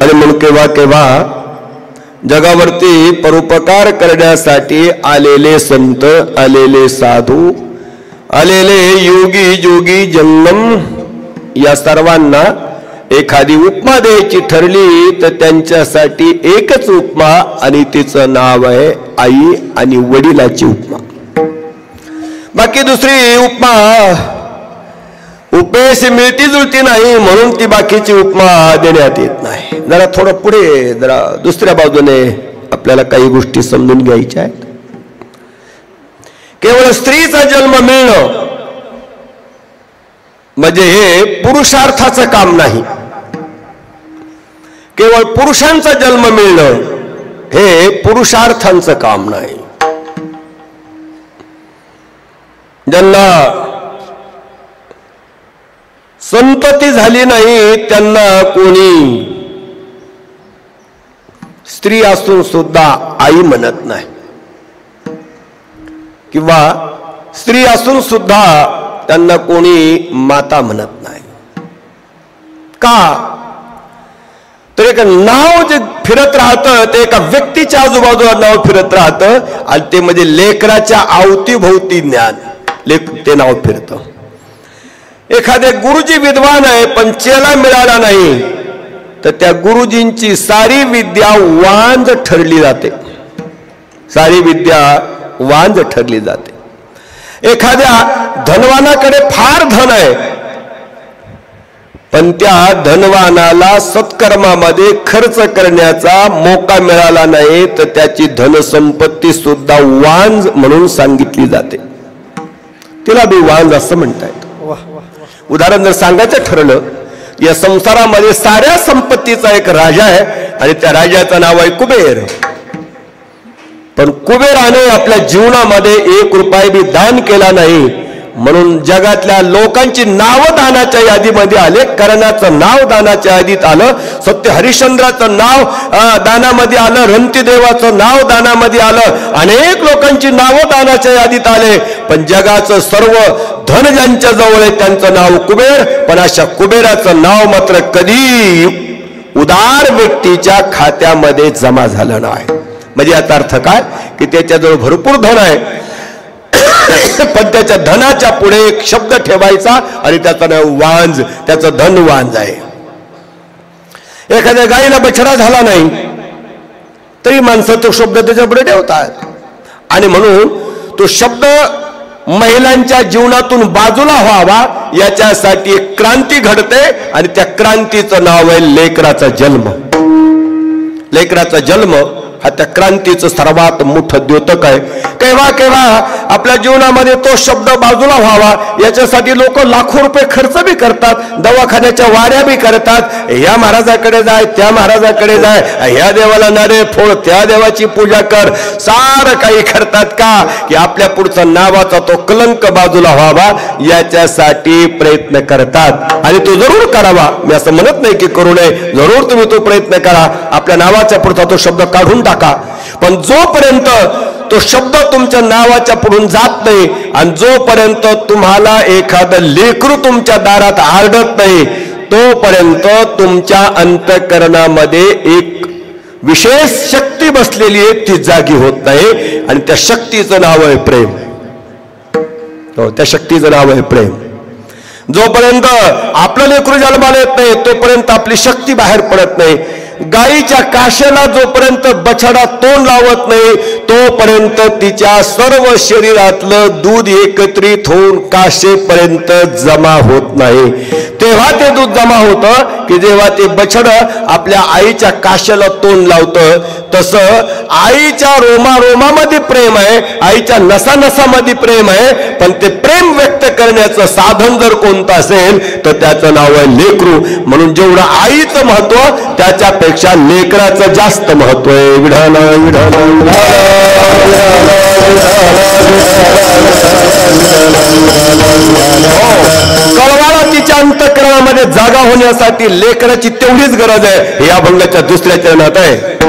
आणि म्हणून केव्हा केव्हा जगावरती परोपकार करण्यासाठी आलेले संत, आलेले साधू, आलेले योगी जोगी जंगम या सर्वांना एखादी उपमा द्यायची ठरली तर त्यांच्यासाठी एकच उपमा आणि तिचं नाव आहे आई आणि वडिलाची उपमा. बाकी दुसरी उपमा उपमेश मिळती जुळती नाही म्हणून ती बाकीची उपमा देण्यात येत नाही. जरा थोडं पुढे जरा दुसऱ्या बाजूने आपल्याला काही गोष्टी समजून घ्यायच्या आहेत. केवळ स्त्रीचा जन्म मिळणं म्हणजे हे पुरुषार्थाचं काम नाही. केवळ पुरुषांचा जन्म मिळणं हे पुरुषार्थांचं काम नाही. ज्यांना संतती झाली नाही त्यांना कोणी स्त्री असून सुद्धा आई म्हणत नाही, किंवा स्त्री असून सुद्धा त्यांना कोणी माता म्हणत नाही. का तर एक नाव जे फिरत राहतं ते एका व्यक्तीच्या आजूबाजूला नाव फिरत राहतं आणि ते म्हणजे लेकराच्या अवतीभोवती ज्ञान ते नाव फिरतं. एखादे गुरुजी विद्वान आहे पण चेला मिळाला नाही तर त्या गुरुजींची सारी विद्या वांज ठरली जाते. सारी विद्या वांज ठरली जाते. एखाद्या धनवानाकडे फार धन आहे पण त्या धनवानाला सत्कर्मामध्ये खर्च करण्याचा मौका मिळाला नाही तर त्याची धनसंपत्ती सुद्धा वांज म्हणून सांगितली जाते. तिला बी वांज असं म्हणतायत. उदाहरण जर सांगायचं ठरलं, या संसारामध्ये साऱ्या संपत्तीचा एक राजा आहे आणि त्या राजाचं नाव आहे कुबेर. पण कुबेराने आपल्या जीवनामध्ये 1 रुपया बी दान केला नाही म्हणून जगातल्या लोकांची नाव दानाच्या यादीमध्ये आले. कर्णाचं नाव दानाच्या यादीत आलं, सत्य हरिश्चंद्राचं नाव दानामध्ये आलं, रंतीदेवाचं नाव दानामध्ये आलं, अनेक लोकांची नावं दानाच्या यादीत आले. पण जगाचं सर्व धन ज्यांच्या जवळ आहे त्यांचं नाव कुबेर. पण अशा कुबेराचं नाव मात्र कधी उदार व्यक्तीच्या खात्यामध्ये जमा झालं नाही. म्हणजे याचा अर्थ काय की त्याच्याजवळ भरपूर धन आहे पण त्याच्या धनाच्या पुढे एक शब्द ठेवायचा आणि त्याचं नाव वांज, त्याचं धन वांज आहे. एखाद्या गाईला बछडा झाला नाही तरी माणसं तो शब्द त्याच्या पुढे ठेवतात आणि म्हणून तो शब्द महिलांच्या जीवनातून बाजूला व्हावा याच्यासाठी एक क्रांती घडते आणि त्या क्रांतीचं नाव आहे लेकराचा जन्म. लेकराचा जन्म हा त्या क्रांतीचं सर्वात मोठं द्योतक आहे. केव्हा केव्हा आपल्या जीवनामध्ये तो शब्द बाजूला व्हावा याच्यासाठी लोक लाखो रुपये खर्च बी करतात, दवाखान्याच्या वाऱ्या बी करतात. या महाराजाकडे जाय, त्या महाराजाकडे जाय, ह्या देवाला नारे फोड, त्या देवाची पूजा कर, सारं काही करतात का की आपल्या पुढचा नावाचा तो कलंक बाजूला व्हावा याच्यासाठी प्रयत्न करतात. आणि तो जरूर करावा, मी असं म्हणत नाही की करू नये, जरूर तुम्ही तो प्रयत्न करा. आपल्या नावाच्या पुढचा तो शब्द काढून टाका. पण जोपर्यंत तो शब्द तुमच्या नावाच्या पुढून जात नाही आणि जोपर्यंत तुम्हाला एखादं लेकरू तुमच्या दारात आरडत नाही तोपर्यंत तुमच्या अंतःकरणामध्ये एक विशेष शक्ती बसलेली आहे, ती जागी होत नाही. आणि त्या शक्तीचं नाव आहे प्रेम. हो, त्या शक्तीचं नाव आहे प्रेम. जोपर्यंत आपलं लेकरू जन्माला येत नाही तोपर्यंत आपली शक्ती बाहेर पडत नाही. गाईच्या काशेला जोपर्यंत बछडा तोंड लावत नाही तोपर्यंत तिच्या सर्व शरीरातलं दूध एकत्रित होऊन काशेपर्यंत जमा होत नाही. ते केव्हा ते दूध जमा होतं की जेव्हा ते बछड आपल्या आईच्या काशाला तोंड लावतं. तसं आईच्या रोमारोमामध्ये प्रेम आहे, आईच्या नसानसामध्ये प्रेम आहे, पण ते प्रेम व्यक्त करण्याचं साधन जर कोणतं असेल तर त्याचं नाव आहे लेकरू. म्हणून जेवढं आईचं महत्व त्याच्यापेक्षा लेकराचं जास्त महत्व आहे. विढाला विढाला कळवाला तिच्या अंतःकरणामध्ये जागा होण्यासाठी लेकराची तेवढीच गरज आहे. हे या अभंगाच्या दुसऱ्या चरणात आहे.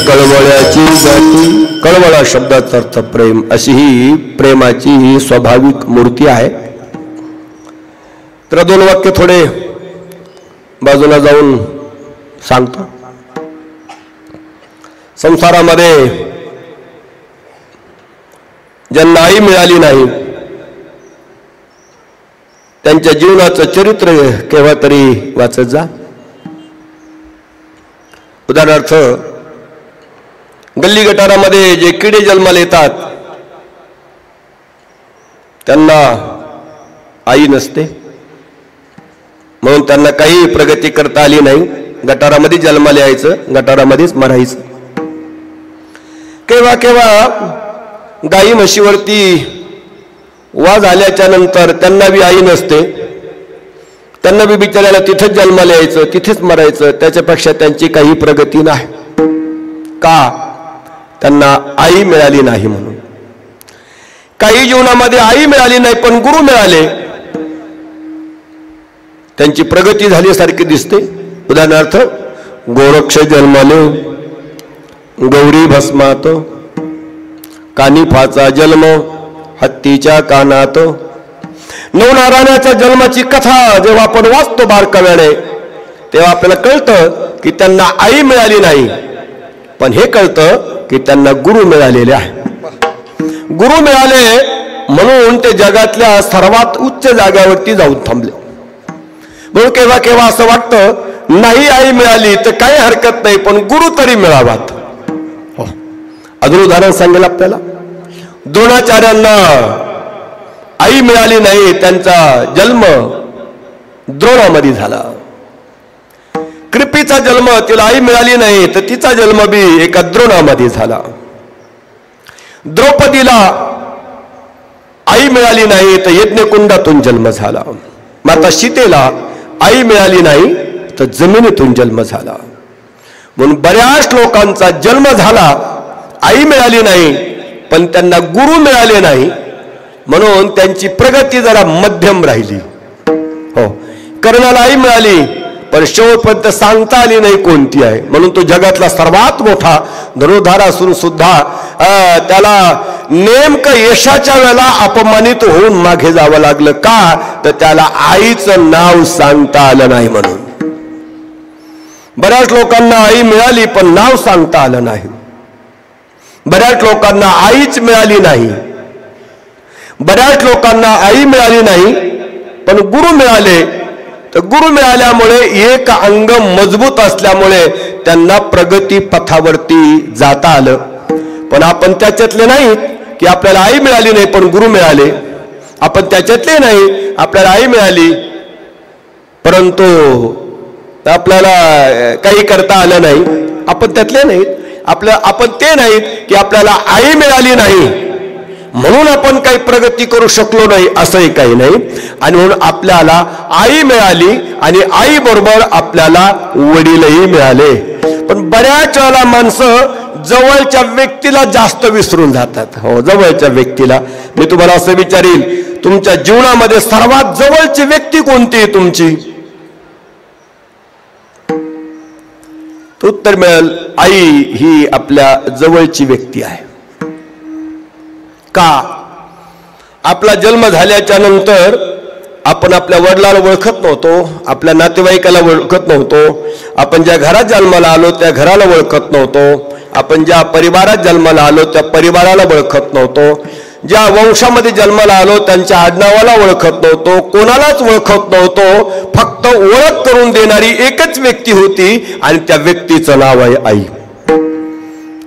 कळवळ्याची जाती. कळवळा शब्दाचा अर्थ प्रेम. अशी ही प्रेमाची ही स्वाभाविक मूर्ती आहे. तर दोन वाक्य थोडे बाजूला जाऊन सांगतो. संसारामध्ये ज्यांना आई मिळाली नाही त्यांच्या जीवनाचं चरित्र केव्हा तरी वाचत जा. उदाहरणार्थ गल्ली गटारामध्ये जे किडे जन्माला येतात त्यांना आई नसते, म्हणून त्यांना काही प्रगती करता आली नाही. गटारामध्ये जन्माला यायचं, गटारामध्येच मरायचं. केव्हा केव्हा गाई म्हशीवरती वाज आल्याच्या नंतर त्यांना बी आई नसते, त्यांना बी बिचाऱ्याला तिथेच जन्माला यायचं, तिथेच मरायचं. त्याच्यापेक्षा त्यांची काही प्रगती नाही. का? त्यांना आई मिळाली नाही म्हणून. काही जीवनामध्ये आई मिळाली नाही पण गुरु मिळाले, त्यांची प्रगती झाल्यासारखी दिसते. उदाहरणार्थ गोरक्ष जन्माले गौरी भस्मात, कानिफाचा जन्म हत्तीच्या कानात. नवनारायणाच्या जन्माची कथा जेव्हा आपण वाचतो बारकाव्याने तेव्हा आपल्याला कळतं की त्यांना आई मिळाली नाही, पण हे कळतं की त्यांना गुरु मिळालेले आहे. गुरु मिळाले म्हणून ते जगातल्या सर्वात उच्च जाग्यावरती जाऊन थांबले. म्हणून केव्हा केव्हा असं वाटतं नाही आई मिळाली तर काही हरकत नाही, पण गुरु तरी मिळावात. अजून उदाहरण सांगेल आपल्याला. द्रोणाचार्यांना आई मिळाली नाही, त्यांचा जन्म द्रोणामध्ये झाला. कृपीचा जन्म, तिला आई मिळाली नाही तर तिचा जन्म बी एका द्रोणामध्ये झाला. द्रौपदीला आई मिळाली नाही तर यज्ञकुंडातून जन्म झाला. माता सीतेला आई मिळाली नाही तर जमिनीतून जन्म झाला. म्हणून बऱ्याच लोकांचा जन्म झाला, आई मिळाली नाही, पण त्यांना गुरु मिळाले नाही. म्हणून त्यांची प्रगती जरा मध्यम राहिली. हो, कर्णाला आई मिळाली पण शेवटपर्यंत सांगता आली नाही कोणती आहे. म्हणून तो जगातला सर्वात मोठा धनुर्धार असून सुद्धा त्याला नेमकं यशाच्या वेळेला अपमानित होऊन मागे जावं लागलं. का तर त्याला आईचं नाव सांगता आलं नाही म्हणून. बऱ्याच लोकांना आई मिळाली पण नाव सांगता आलं नाही. बऱ्याच लोकांना आईच मिळाली नाही. बऱ्याच लोकांना आई मिळाली नाही पण गुरु मिळाले. तर गुरु मिळाल्यामुळे एक अंग मजबूत असल्यामुळे त्यांना प्रगती पथावरती जाता आलं. पण आपण त्याच्यातले नाहीत की आपल्याला आई मिळाली नाही पण गुरु मिळाले. आपण त्याच्यातले नाही, आपल्याला आई मिळाली परंतु आपल्याला काही करता आलं नाही. आपण त्यातले नाहीत, आपण ते नाहीत की आपल्याला आई मिळाली नाही म्हणून आपण काही प्रगती करू शकलो नाही, असंही काही नाही. आणि म्हणून आपल्याला आई मिळाली आणि आई बरोबर आपल्याला वडीलही मिळाले. पण बऱ्याच वेळेला माणसं जवळच्या व्यक्तीला जास्त विसरून जातात. हो, जवळच्या व्यक्तीला. मी तुम्हाला असं विचारील, तुमच्या जीवनामध्ये सर्वात जवळची व्यक्ती कोणती आहे तुमची? उत्तर मिळेल, आई ही आपल्या जवळची व्यक्ती आहे. का? आपला जन्म झाल्याच्या नंतर आपण आपल्या वडिलाला ओळखत नव्हतो, आपल्या नातेवाईकाला ओळखत नव्हतो, आपण ज्या घरात जन्माला आलो त्या घराला ओळखत नव्हतो, आपण ज्या परिवारात जन्माला आलो त्या परिवाराला ओळखत नव्हतो, ज्या वंशामध्ये जन्माला आलो त्यांच्या आडनावाला ओळखत नव्हतो, कोणालाच ओळखत नव्हतो. फक्त ओळख करून देणारी एकच व्यक्ती होती आणि त्या व्यक्तीचं नाव आहे आई.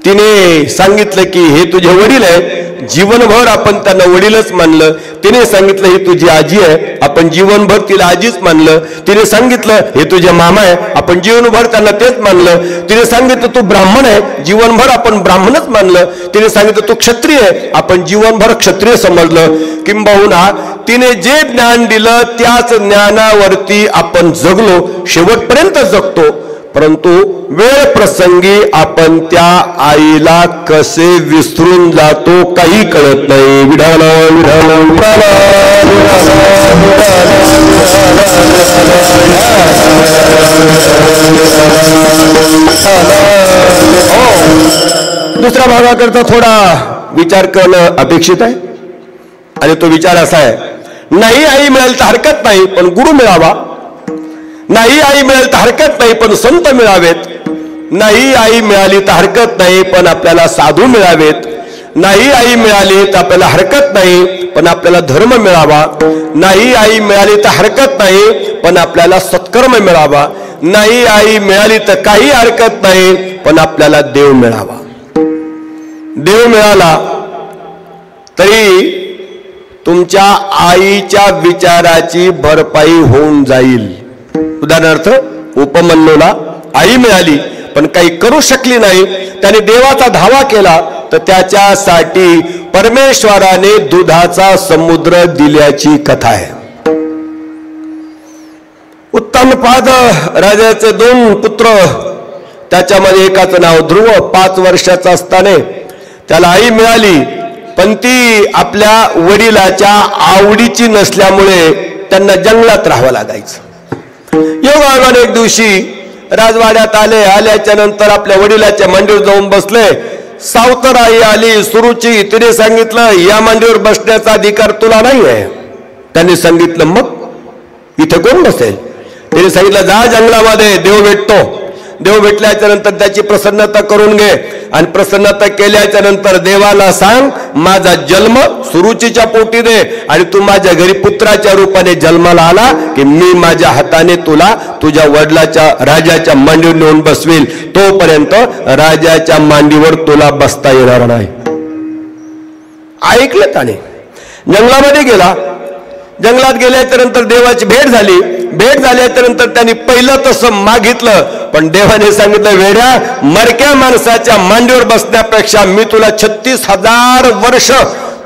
तिने सांगितलं की हे तुझे वडील आहे, जीवनभर आपण त्यांना वडीलच मानलं. तिने सांगितलं ही तुझी आजी आहे, आपण जीवनभर तिला आजीच मानलं. तिने सांगितलं हे तुझे मामा आहे, आपण जीवनभर त्यांना तेच मानलं. तिने सांगितलं तू ब्राह्मण आहे, जीवनभर आपण ब्राह्मणच मानलं. तिने सांगितलं तू क्षत्रिय आहे, आपण जीवनभर क्षत्रिय समजलं. किंबहुना तिने जे ज्ञान दिलं त्याच ज्ञानावरती आपण जगलो, शेवटपर्यंत जगतो. परंतु वेळ प्रसंगी आपण त्या आईला कसे विसरून जातो काही कळत नाही. विढाल दुसऱ्या भागाकरता थोडा विचार करणं अपेक्षित आहे. आणि तो विचार असा आहे, नाही आई मिळेल तर हरकत नाही पण गुरु मिळावा. नाही आई मिळेल तर हरकत नाही पण संत मिळावेत. नाही आई मिळाली तर हरकत नाही पण आपल्याला साधू मिळावेत. नाही आई मिळाली तर आपल्याला हरकत नाही पण आपल्याला धर्म मिळावा. नाही आई मिळाली तर हरकत नाही पण आपल्याला सत्कर्म मिळावा. नाही आई मिळाली तर काही हरकत नाही पण आपल्याला देव मिळावा. देव मिळाला तरी तुमच्या आईच्या विचाराची भरपाई होऊन जाईल. उदाहरणार्थ, उपमन्यूला आई मिळाली पण काही करू शकली नाही, त्याने देवाचा धावा केला तर त्याच्यासाठी परमेश्वराने दुधाचा समुद्र दिल्याची कथा आहे. उत्तमपाद राजाचे 2 पुत्र, त्याच्यामध्ये एकाचं नाव ध्रुव, 5 वर्षाचा असताना त्याला आई मिळाली पण ती आपल्या वडिलाच्या आवडीची नसल्यामुळे त्यांना जंगलात राहावं लागायचं. योगायोगाने एक दिवशी राजवाड्यात आल्याच्या नंतर आपल्या वडिलाच्या मांडीवर जाऊन बसले. सावतर आई आली सुरुची. तिने सांगितलं या मांडीवर बसण्याचा अधिकार तुला नाही आहे. त्यांनी सांगितलं मग इथे कोण बसेल? तिने सांगितलं जा जंगलामध्ये, देव भेटतो. देव भेटल्याच्या नंतर त्याची प्रसन्नता करून घे आणि प्रसन्नता केल्याच्या नंतर देवाला सांग माझा जन्म सुरुचीच्या पोटी दे आणि तू माझ्या घरी पुत्राच्या रूपाने जन्माला आला की मी माझ्या हाताने तुला तुझ्या वडिलाच्या राजाच्या मांडीवर नेऊन बसवेल. तोपर्यंत राजाच्या मांडीवर तुला बसता येणार नाही. ऐकलं त्याने. जंगलामध्ये गेला. जंगलात गेल्याच्या नंतर देवाची भेट झाली. भेट झाल्याच्या नंतर त्यांनी पहिलं तसं मागितलं पण देवाने सांगितलं वेड्या, मरक्या माणसाच्या मांडीवर बसण्यापेक्षा मी तुला 36,000 वर्ष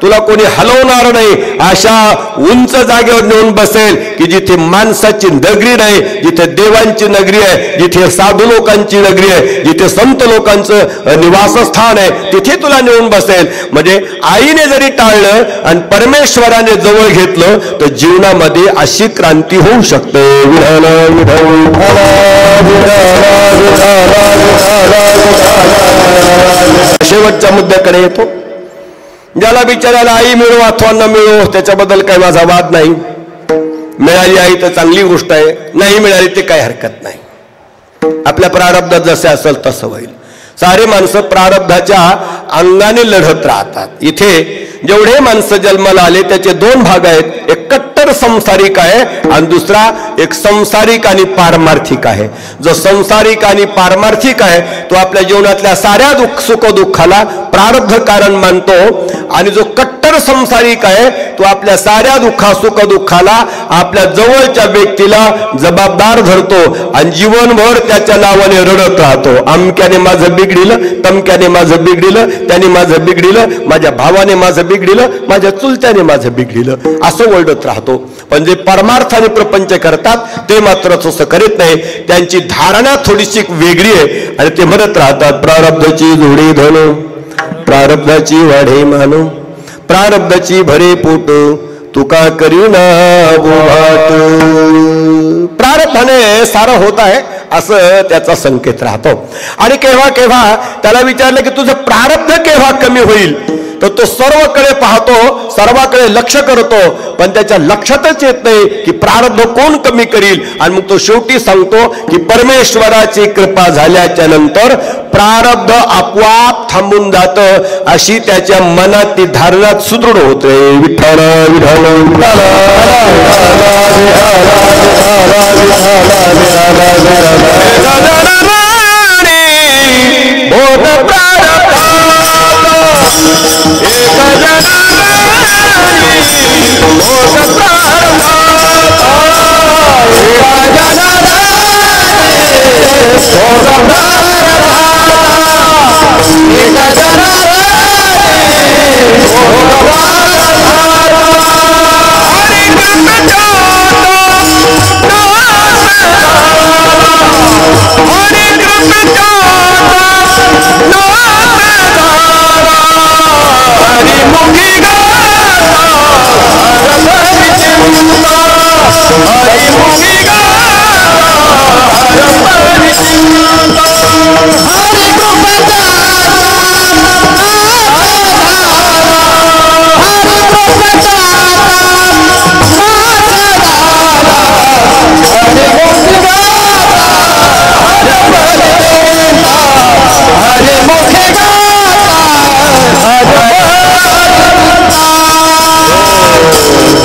तुला कोणी हलवणार नाही, अशा उंच जागेवर नेऊन बसेल की जिथे माणसाची नगरी नाही, जिथे देवांची नगरी आहे, जिथे साधू लोकांची नगरी आहे, जिथे संत लोकांचं निवासस्थान आहे, तिथे तुला नेऊन बसेल. म्हणजे आईने जरी टाळलं आणि परमेश्वराने जवळ घेतलं तर जीवनामध्ये अशी क्रांती होऊ शकते. विठ्ठल विठ्ठल शेवटच्या मुद्द्याकडे येतो. ज्याला बिचाराला आई मिळो अथवा न मिळो त्याच्याबद्दल काही माझा वाद नाही. मिळाली आई तर चांगली गोष्ट आहे, नाही मिळाली ते काही हरकत नाही. आपल्या प्रारब्धात जसे असेल तसं होईल. सारे माणसं प्रारब्धाच्या अंगाने लढत राहतात. इथे जेवढे माणसं जन्माला आले त्याचे दोन भाग आहेत. एक कट्टर संसारिक आहे आणि दुसरा एक संसारिक आणि पारमार्थिक आहे. जो संसारिक आणि पारमार्थिक आहे तो आपल्या जीवनातल्या साऱ्या सुख दुःखाला प्रारब्ध कारण मानतो आणि जो कट्टर संसारिक आहे तो आपल्या साऱ्या सुख दुःखाला आपल्या जवळच्या व्यक्तीला जबाबदार धरतो आणि जीवनभर त्याच्या नावाने रडत राहतो. अमक्याने माझं बिघडिलं, तमक्याने माझं बिघडिलं, त्याने माझं बिघडिलं, माझ्या भावाने माझं बिघडिलं, माझ्या चुलत्याने माझं बिघडिलं, असं ओरडत राहतो. पण जे परमार्थाने प्रपंच करतात ते मात्र तसं करीत नाही. त्यांची धारणा थोडीशी वेगळी आहे आणि ते म्हणत राहतात प्रारब्धाची जोडी धनु, प्रारब्धाची वाढे मानू, प्रारब्धाची भरे पोट, तुका करीना बोभाट. प्रारब्धाने सारं होत आहे असं त्याचा संकेत राहतो. आणि केव्हा केव्हा त्याला विचारलं की तुझं प्रारब्ध केव्हा कमी होईल, तर तो सर्वकडे पाहतो, सर्वाकडे लक्ष करतो, पण त्याच्या लक्षातच येत नाही की प्रारब्ध कोण कमी करील. आणि मग तो शेवटी सांगतो की परमेश्वराची कृपा झाल्याच्या नंतर प्रारब्ध आपोआप थांबून जातं. अशी त्याच्या मनात ती धारणा सुदृढ होते. विठ्ठल विठ्ठल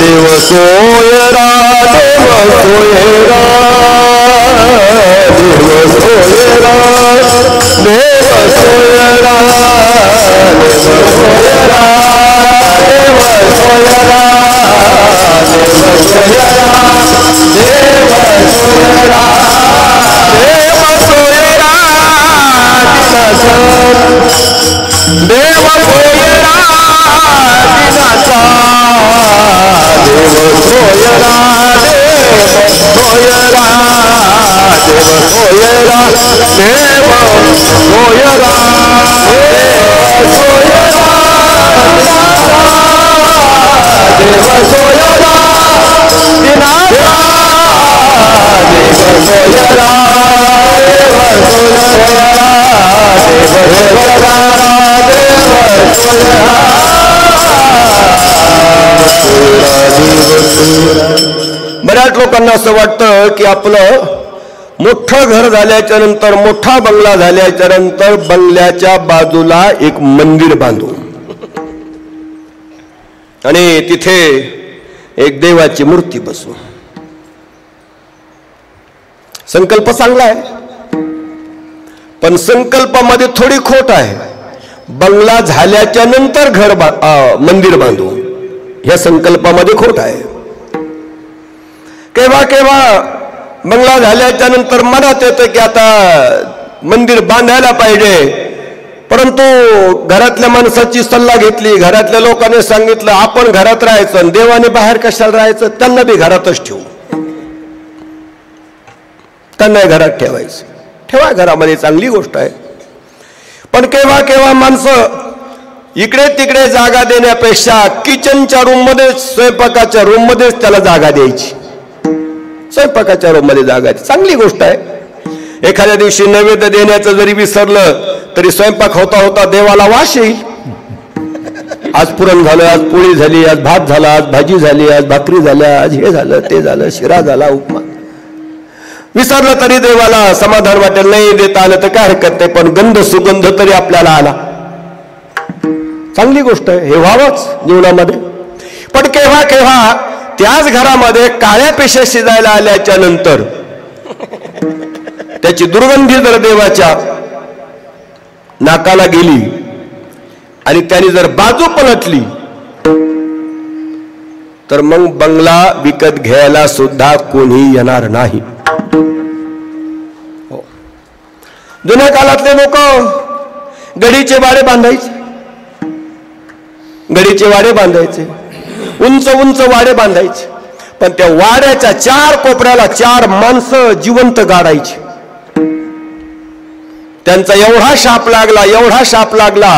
सोयरा देव सोयरा देव सोयरा देव सोयरा देव सोयरा देव सोयरा देव सोयरा देव सोयरा देव सोयरा देव सोयरा दिनाचा देव सोयरा देव सोयरा देव सोयरा देव सोयरा देव सोयरा देव सोयरा दिनाचा देव सोयरा देव सोयरा देव सोयरा देव सोयरा. बऱ्याच लोकांना असं वाटतं की आपलं मोठं घर झाल्याच्या नंतर, मोठा बंगला झाल्याच्या नंतर बंगल्याच्या बाजूला एक मंदिर बांधू आणि तिथे एक देवाची मूर्ती बसू. संकल्प चांगला आहे पण संकल्पामध्ये थोडी खोट आहे. बंगला झाल्याच्या नंतर मंदिर बांधू या संकल्पामध्ये खोट आहे. केव्हा केव्हा बंगला झाल्याच्या नंतर मनात येतं की आता मंदिर बांधायला पाहिजे, परंतु घरातल्या माणसाची सल्ला घेतली, घरातल्या लोकांनी सांगितलं आपण घरात राहायचं आणि देवाने बाहेर कशाला राहायचं, त्यांना बी घरातच ठेवू, त्यांना घरात ठेवायचं. ठेवा घरामध्ये, चांगली गोष्ट आहे. पण केव्हा केव्हा माणसं इकडे तिकडे जागा देण्यापेक्षा किचनच्या रूम मध्ये, स्वयंपाकाच्या रूम मध्येच त्याला जागा द्यायची. स्वयंपाकाच्या रूम मध्ये जागा द्यायची, चांगली गोष्ट आहे. एखाद्या दिवशी नैवेद्य देण्याचं जरी विसरलं तरी स्वयंपाक होता होता देवाला वास येईल. आज पुरण झालं, आज पोळी झाली, आज भात झाला, आज भाजी झाली, आज भाकरी झाल्या, आज हे झालं, ते झालं, शिरा झाला, उपमा. विसरलं तरी देवाला समाधान वाटेल. नाही देता आलं तर काय हरकत नाही, पण गंध सुगंध तरी आपल्याला आला, चांगली गोष्ट आहे. हे व्हावंच जीवनामध्ये. पण केव्हा केव्हा त्याच घरामध्ये काळ्या पेशा शिजायला आल्याच्या नंतर त्याची दुर्गंधी जर देवाच्या नाकाला गेली आणि त्याने जर बाजू पलटली तर मग बंगला विकत घ्यायला सुद्धा कोणी येणार नाही. जुन्या काळातले लोक गडीचे वाडे बांधायचे, गडीचे वाडे बांधायचे, उंच उंच वाडे बांधायचे. पण त्या वाड्याच्या 4 कोपऱ्याला 4 माणसं जिवंत गाडायची. त्यांचा एवढा शाप लागला, एवढा शाप लागला,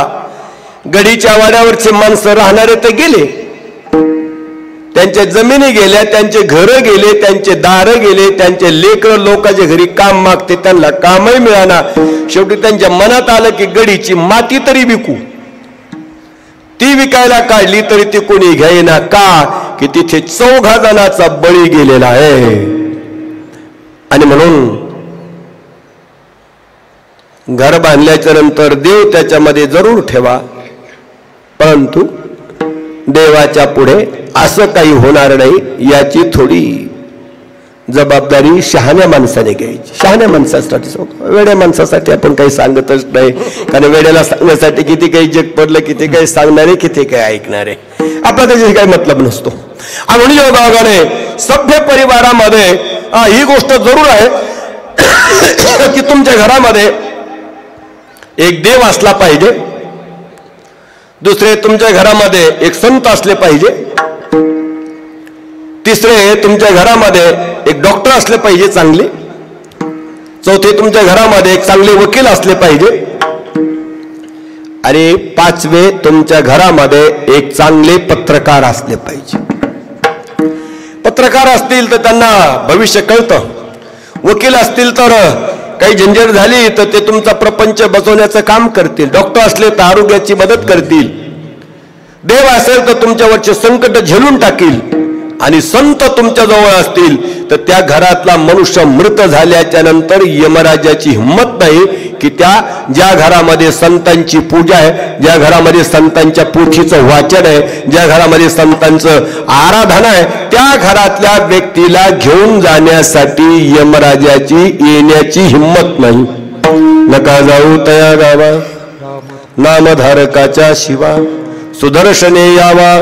गडीच्या वाड्यावरचे माणसं राहणारे तर गेले, त्यांच्या जमिनी गेल्या, त्यांचे घरं गेले, त्यांचे दारं गेले, त्यांचे लेकरं लोकांच्या घरी काम मागते, त्यांना कामही मिळाना. शेवटी त्यांच्या मनात आलं की गडीची माती तरी विकू. ती विकायला काढली तरी ती कोणी घ्यायना. का की तिथे 4 जणांचा बळी गेलेला आहे. आणि म्हणून घर बांधल्याच्या नंतर देव त्याच्यामध्ये जरूर ठेवा, परंतु देवाच्या पुढे असं काही होणार नाही याची थोडी जबाबदारी शहाण्या माणसाने घ्यायची. शहाण्या माणसासाठी, वेड्या माणसासाठी आपण काही सांगतच नाही, कारण वेड्याला सांगण्यासाठी किती काही जग पडलं, किती काही सांगणारे, किती काही ऐकणारे, आपला त्याच्याशी काही मतलब नसतो. आणि म्हणून योगायोगाने सभ्य परिवारामध्ये ही गोष्ट जरूर आहे की तुमच्या घरामध्ये एक देव असला पाहिजे, दुसरे तुमच्या घरामध्ये एक संत असले पाहिजे, तिसरे तुमच्या घरामध्ये एक डॉक्टर असले पाहिजे चांगले, चौथे तुमच्या घरामध्ये एक चांगले वकील असले पाहिजे, आणि 5वे तुमच्या घरामध्ये एक चांगले पत्रकार असले पाहिजे. पत्रकार असतील तर त्यांना भविष्य कळतं, वकील असतील तर काही झंझट झाली तर ते तुमचा प्रपंच बसवण्याचं काम करतील, डॉक्टर असले तर आरोग्याची मदत करतील, देव असेल तर तुमच्यावरचे संकट झेलून टाकील, आणि संत तुमच्या जवळ असतील तर त्या घरातला मनुष्य मृत झाल्याच्या नंतर यमराजाची हिंमत नाही की ज्या घरामध्ये संतांची पूजा आहे, ज्या घरामध्ये संतांच्या पोथीचं वाचन आहे, ज्या घरामध्ये संतांचं आराधना आहे, त्या घरातल्या व्यक्तीला घेऊन जाण्यासाठी यमराजाची येण्याची हिंमत नाही. नका जाऊ तया गावा, नामधारकाच्या शिवा, सुदर्शने यावा,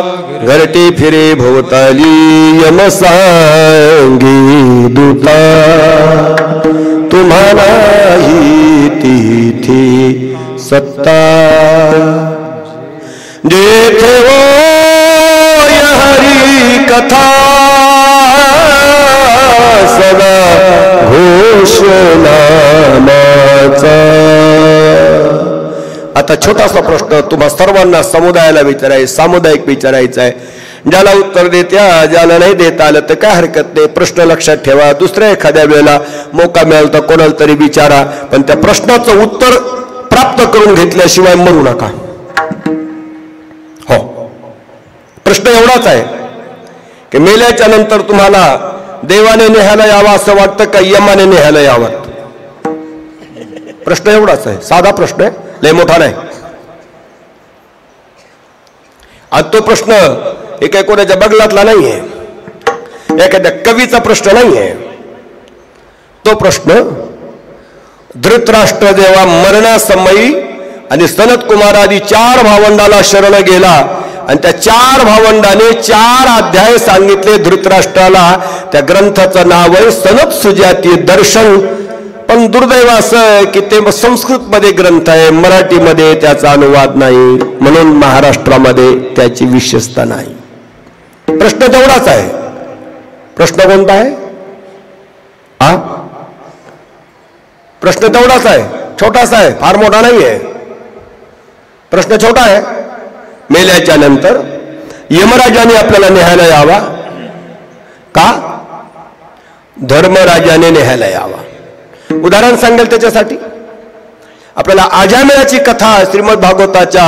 घरटे फिरे भोवताली, यम सांगी दूता, तुम्हाला ही तिथे सत्ता. जेथे हो हरी कथा, सदा घोष नामाचा. आता छोटासा प्रश्न तुम्हा सर्वांना समुदायाला विचारायचा, सामुदायिक विचारायचा आहे. ज्याला उत्तर देत्या, ज्याला नाही देता आलं तर काय हरकत नाही, प्रश्न लक्षात ठेवा. दुसऱ्या एखाद्या वेळेला मौका मिळाला तर कोणाला तरी विचारा, पण त्या प्रश्नाचं उत्तर प्राप्त करून घेतल्याशिवाय मरू नका. हो, प्रश्न एवढाच आहे की मेल्याच्या नंतर तुम्हाला देवाने नेहायला यावं असं वाटतं का यमाने नेहायला यावं? प्रश्न एवढाच आहे, साधा प्रश्न आहे, लय मोठा नाही. आज तो प्रश्न एका कोणाच्या बगलातला नाहीये, एखाद्या कवीचा प्रश्न नाहीये. तो प्रश्न धृतराष्ट्र जेव्हा मरणासमयी आणि सनत कुमार आदी 4 भावंडाला शरण गेला आणि त्या 4 भावंडाने 4 अध्याय सांगितले धृतराष्ट्राला. त्या ग्रंथाचं नाव आहे सनत सुजाती दर्शन. पण दुर्दैव असं की ते संस्कृतमध्ये ग्रंथ आहे, मराठीमध्ये त्याचा अनुवाद नाही, म्हणून महाराष्ट्रामध्ये त्याची विशेषता नाही. प्रश्न तेवढाच आहे. प्रश्न कोणता आहे? प्रश्न तेवढाच आहे, छोटासा आहे, फार मोठा नाही आहे. प्रश्न छोटा आहे. मेल्याच्या नंतर यमराजाने आपल्याला न्यायला यावा का धर्मराजाने न्यायला यावा? उदाहरण सांगेल त्याच्यासाठी. आपल्याला अजामिळाची कथा श्रीमद भागवताच्या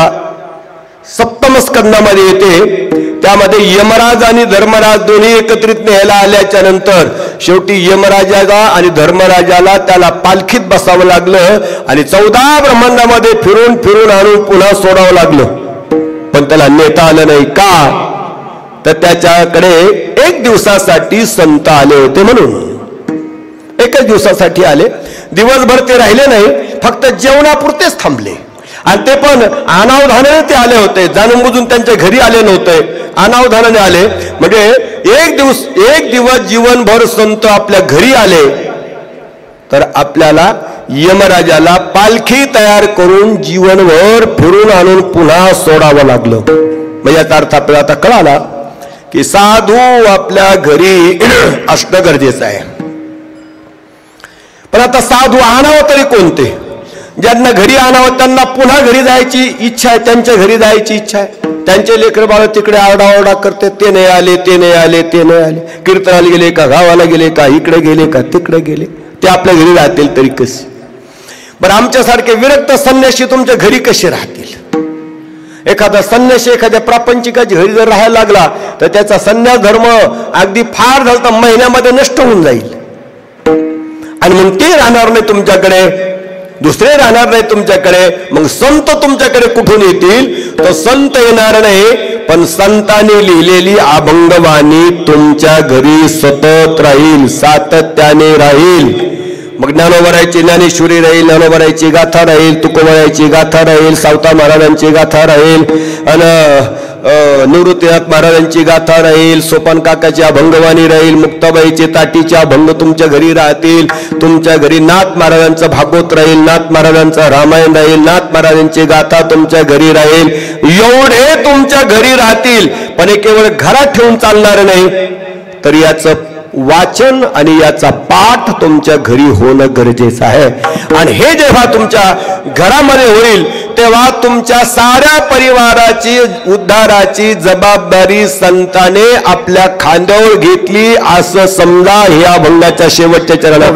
सप्तम स्कंदामध्ये येते. त्यामध्ये यमराज आणि धर्मराज दोन्ही एकत्रित न्यायला आल्याच्या नंतर शेवटी यमराजाला आणि धर्मराजाला त्याला पालखीत बसावं लागलं आणि 14 ब्रह्मांडामध्ये फिरून फिरून आणून पुन्हा सोडावं लागलं, पण त्याला नेता आलं नाही. का? तर त्याच्याकडे 1 दिवसासाठी संत आले होते म्हणून. 1च दिवसासाठी आले, दिवसभर ते राहिले नाही, फक्त जेवणापुरतेच थांबले. आणि ते पण अनावधानाने ते आले होते, जाणून बुजून त्यांच्या घरी आले नव्हते, अनावधानाने आले. म्हणजे एक दिवस जीवनभर संत आपल्या घरी आले तर आपल्याला यमराजाला पालखी तयार करून जीवनभर फिरून आणून पुन्हा सोडावं लागलं. म्हणजे याचा अर्थ आपल्याला आता कळाला की साधू आपल्या घरी असणं गरजेचं आहे. पण आता साधू आणावं तरी कोणते? ज्यांना घरी आणावं त्यांना पुन्हा घरी जायची इच्छा आहे, त्यांच्या घरी जायची इच्छा आहे. त्यांचे लेकर बाळ तिकडे आरडाओरडा करते, ते नाही आले, ते नाही आले, ते नाही आले, कीर्तनाला गेले का, गावाला गेले का, इकडे गेले का, तिकडे गेले, ते आपल्या घरी राहतील तरी कसे? बरं, आमच्यासारखे विरक्त संन्यासी तुमच्या घरी कसे राहतील? एखादा संन्यासी एखाद्या प्रापंचिकाची घरी जर राहायला लागला तर त्याचा संन्यास धर्म अगदी फार झाला तर महिन्यामध्ये नष्ट होऊन जाईल. आणि मग ते राहणार नाही तुमच्याकडे, दुसरे राहणार नाही तुमच्याकडे. मग संत तुमच्याकडे कुठून येतील? तो संत येणार नाही, पण संतांनी लिहिलेली अभंगवाणी तुमच्या घरी सतत राहील, सातत्याने राहील. मग ज्ञानोबरायची ज्ञानेश्वरी राहील, ज्ञानोबरायची गाथा राहील, तुकोबरायची गाथा राहील, सावता महाराजांची गाथा राहील, आणि निवृत्तीनाथ महाराजांची गाथा राहील, सोपान काकाची अभंगवाणी राहील, मुक्ताबाईचे ताटीचे अभंग तुमच्या घरी राहतील. तुमच्या घरी नाथ महाराजांचं भागवत राहील, नाथ महाराजांचं रामायण राहील, नाथ महाराजांची गाथा तुमच्या घरी राहील. एवढे तुमच्या घरी राहतील, पण हे केवळ घरात ठेवून चालणार नाही, तर याचं वाचन आणि याचा पाठ तुमच्या घरी होणं गरजेचं आहे. आणि हे जेव्हा तुमच्या घरामध्ये होईल तेव्हा तुमच्या साऱ्या परिवाराची उद्धाराची जबाबदारी संताने आपल्या खांद्यावर घेतली असं समजा. ह्या अभंगाच्या शेवटच्या चरणात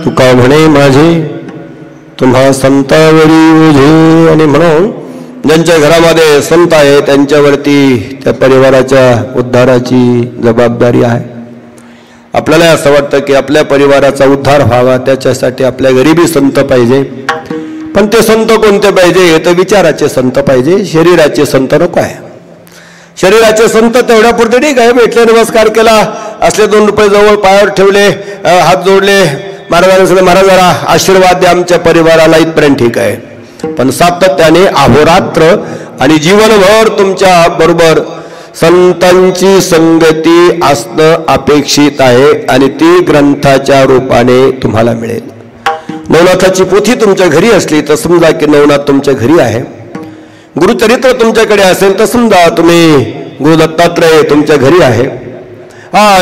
तुका म्हणे माझे तुम्हा संतावरी ओझे. आणि म्हणून ज्यांच्या घरामध्ये संत आहे त्यांच्यावरती त्या परिवाराच्या उद्धाराची जबाबदारी आहे. आपल्याला असं वाटतं की आपल्या परिवाराचा उद्धार व्हावा त्याच्यासाठी आपल्या घरी संत पाहिजे. पण ते संत कोणते पाहिजे हे तर विचाराचे संत पाहिजे, शरीराचे संत नको आहे. शरीराचे संत तेवढ्या पुरते ठीक आहे, भेटले नमस्कार केला, असले 2 रुपये जवळ पायावर ठेवले, हात जोडले, महाराजांना महाराज जरा आशीर्वाद द्या आमच्या परिवाराला, इथपर्यंत ठीक आहे. पण सातत्याने अहोरात्र आणि जीवनभर तुमच्या बरोबर संतांची संगती असणं अपेक्षित आहे आणि ती ग्रंथाच्या रूपाने तुम्हाला मिळेल. नवनाथाची पोथी तुमच्या घरी असली तर समजा की नवनाथ तुमच्या घरी आहे. गुरुचरित्र तुमच्याकडे असेल तर समजा तुम्ही गुरु दत्तात्रय तुमच्या घरी आहे.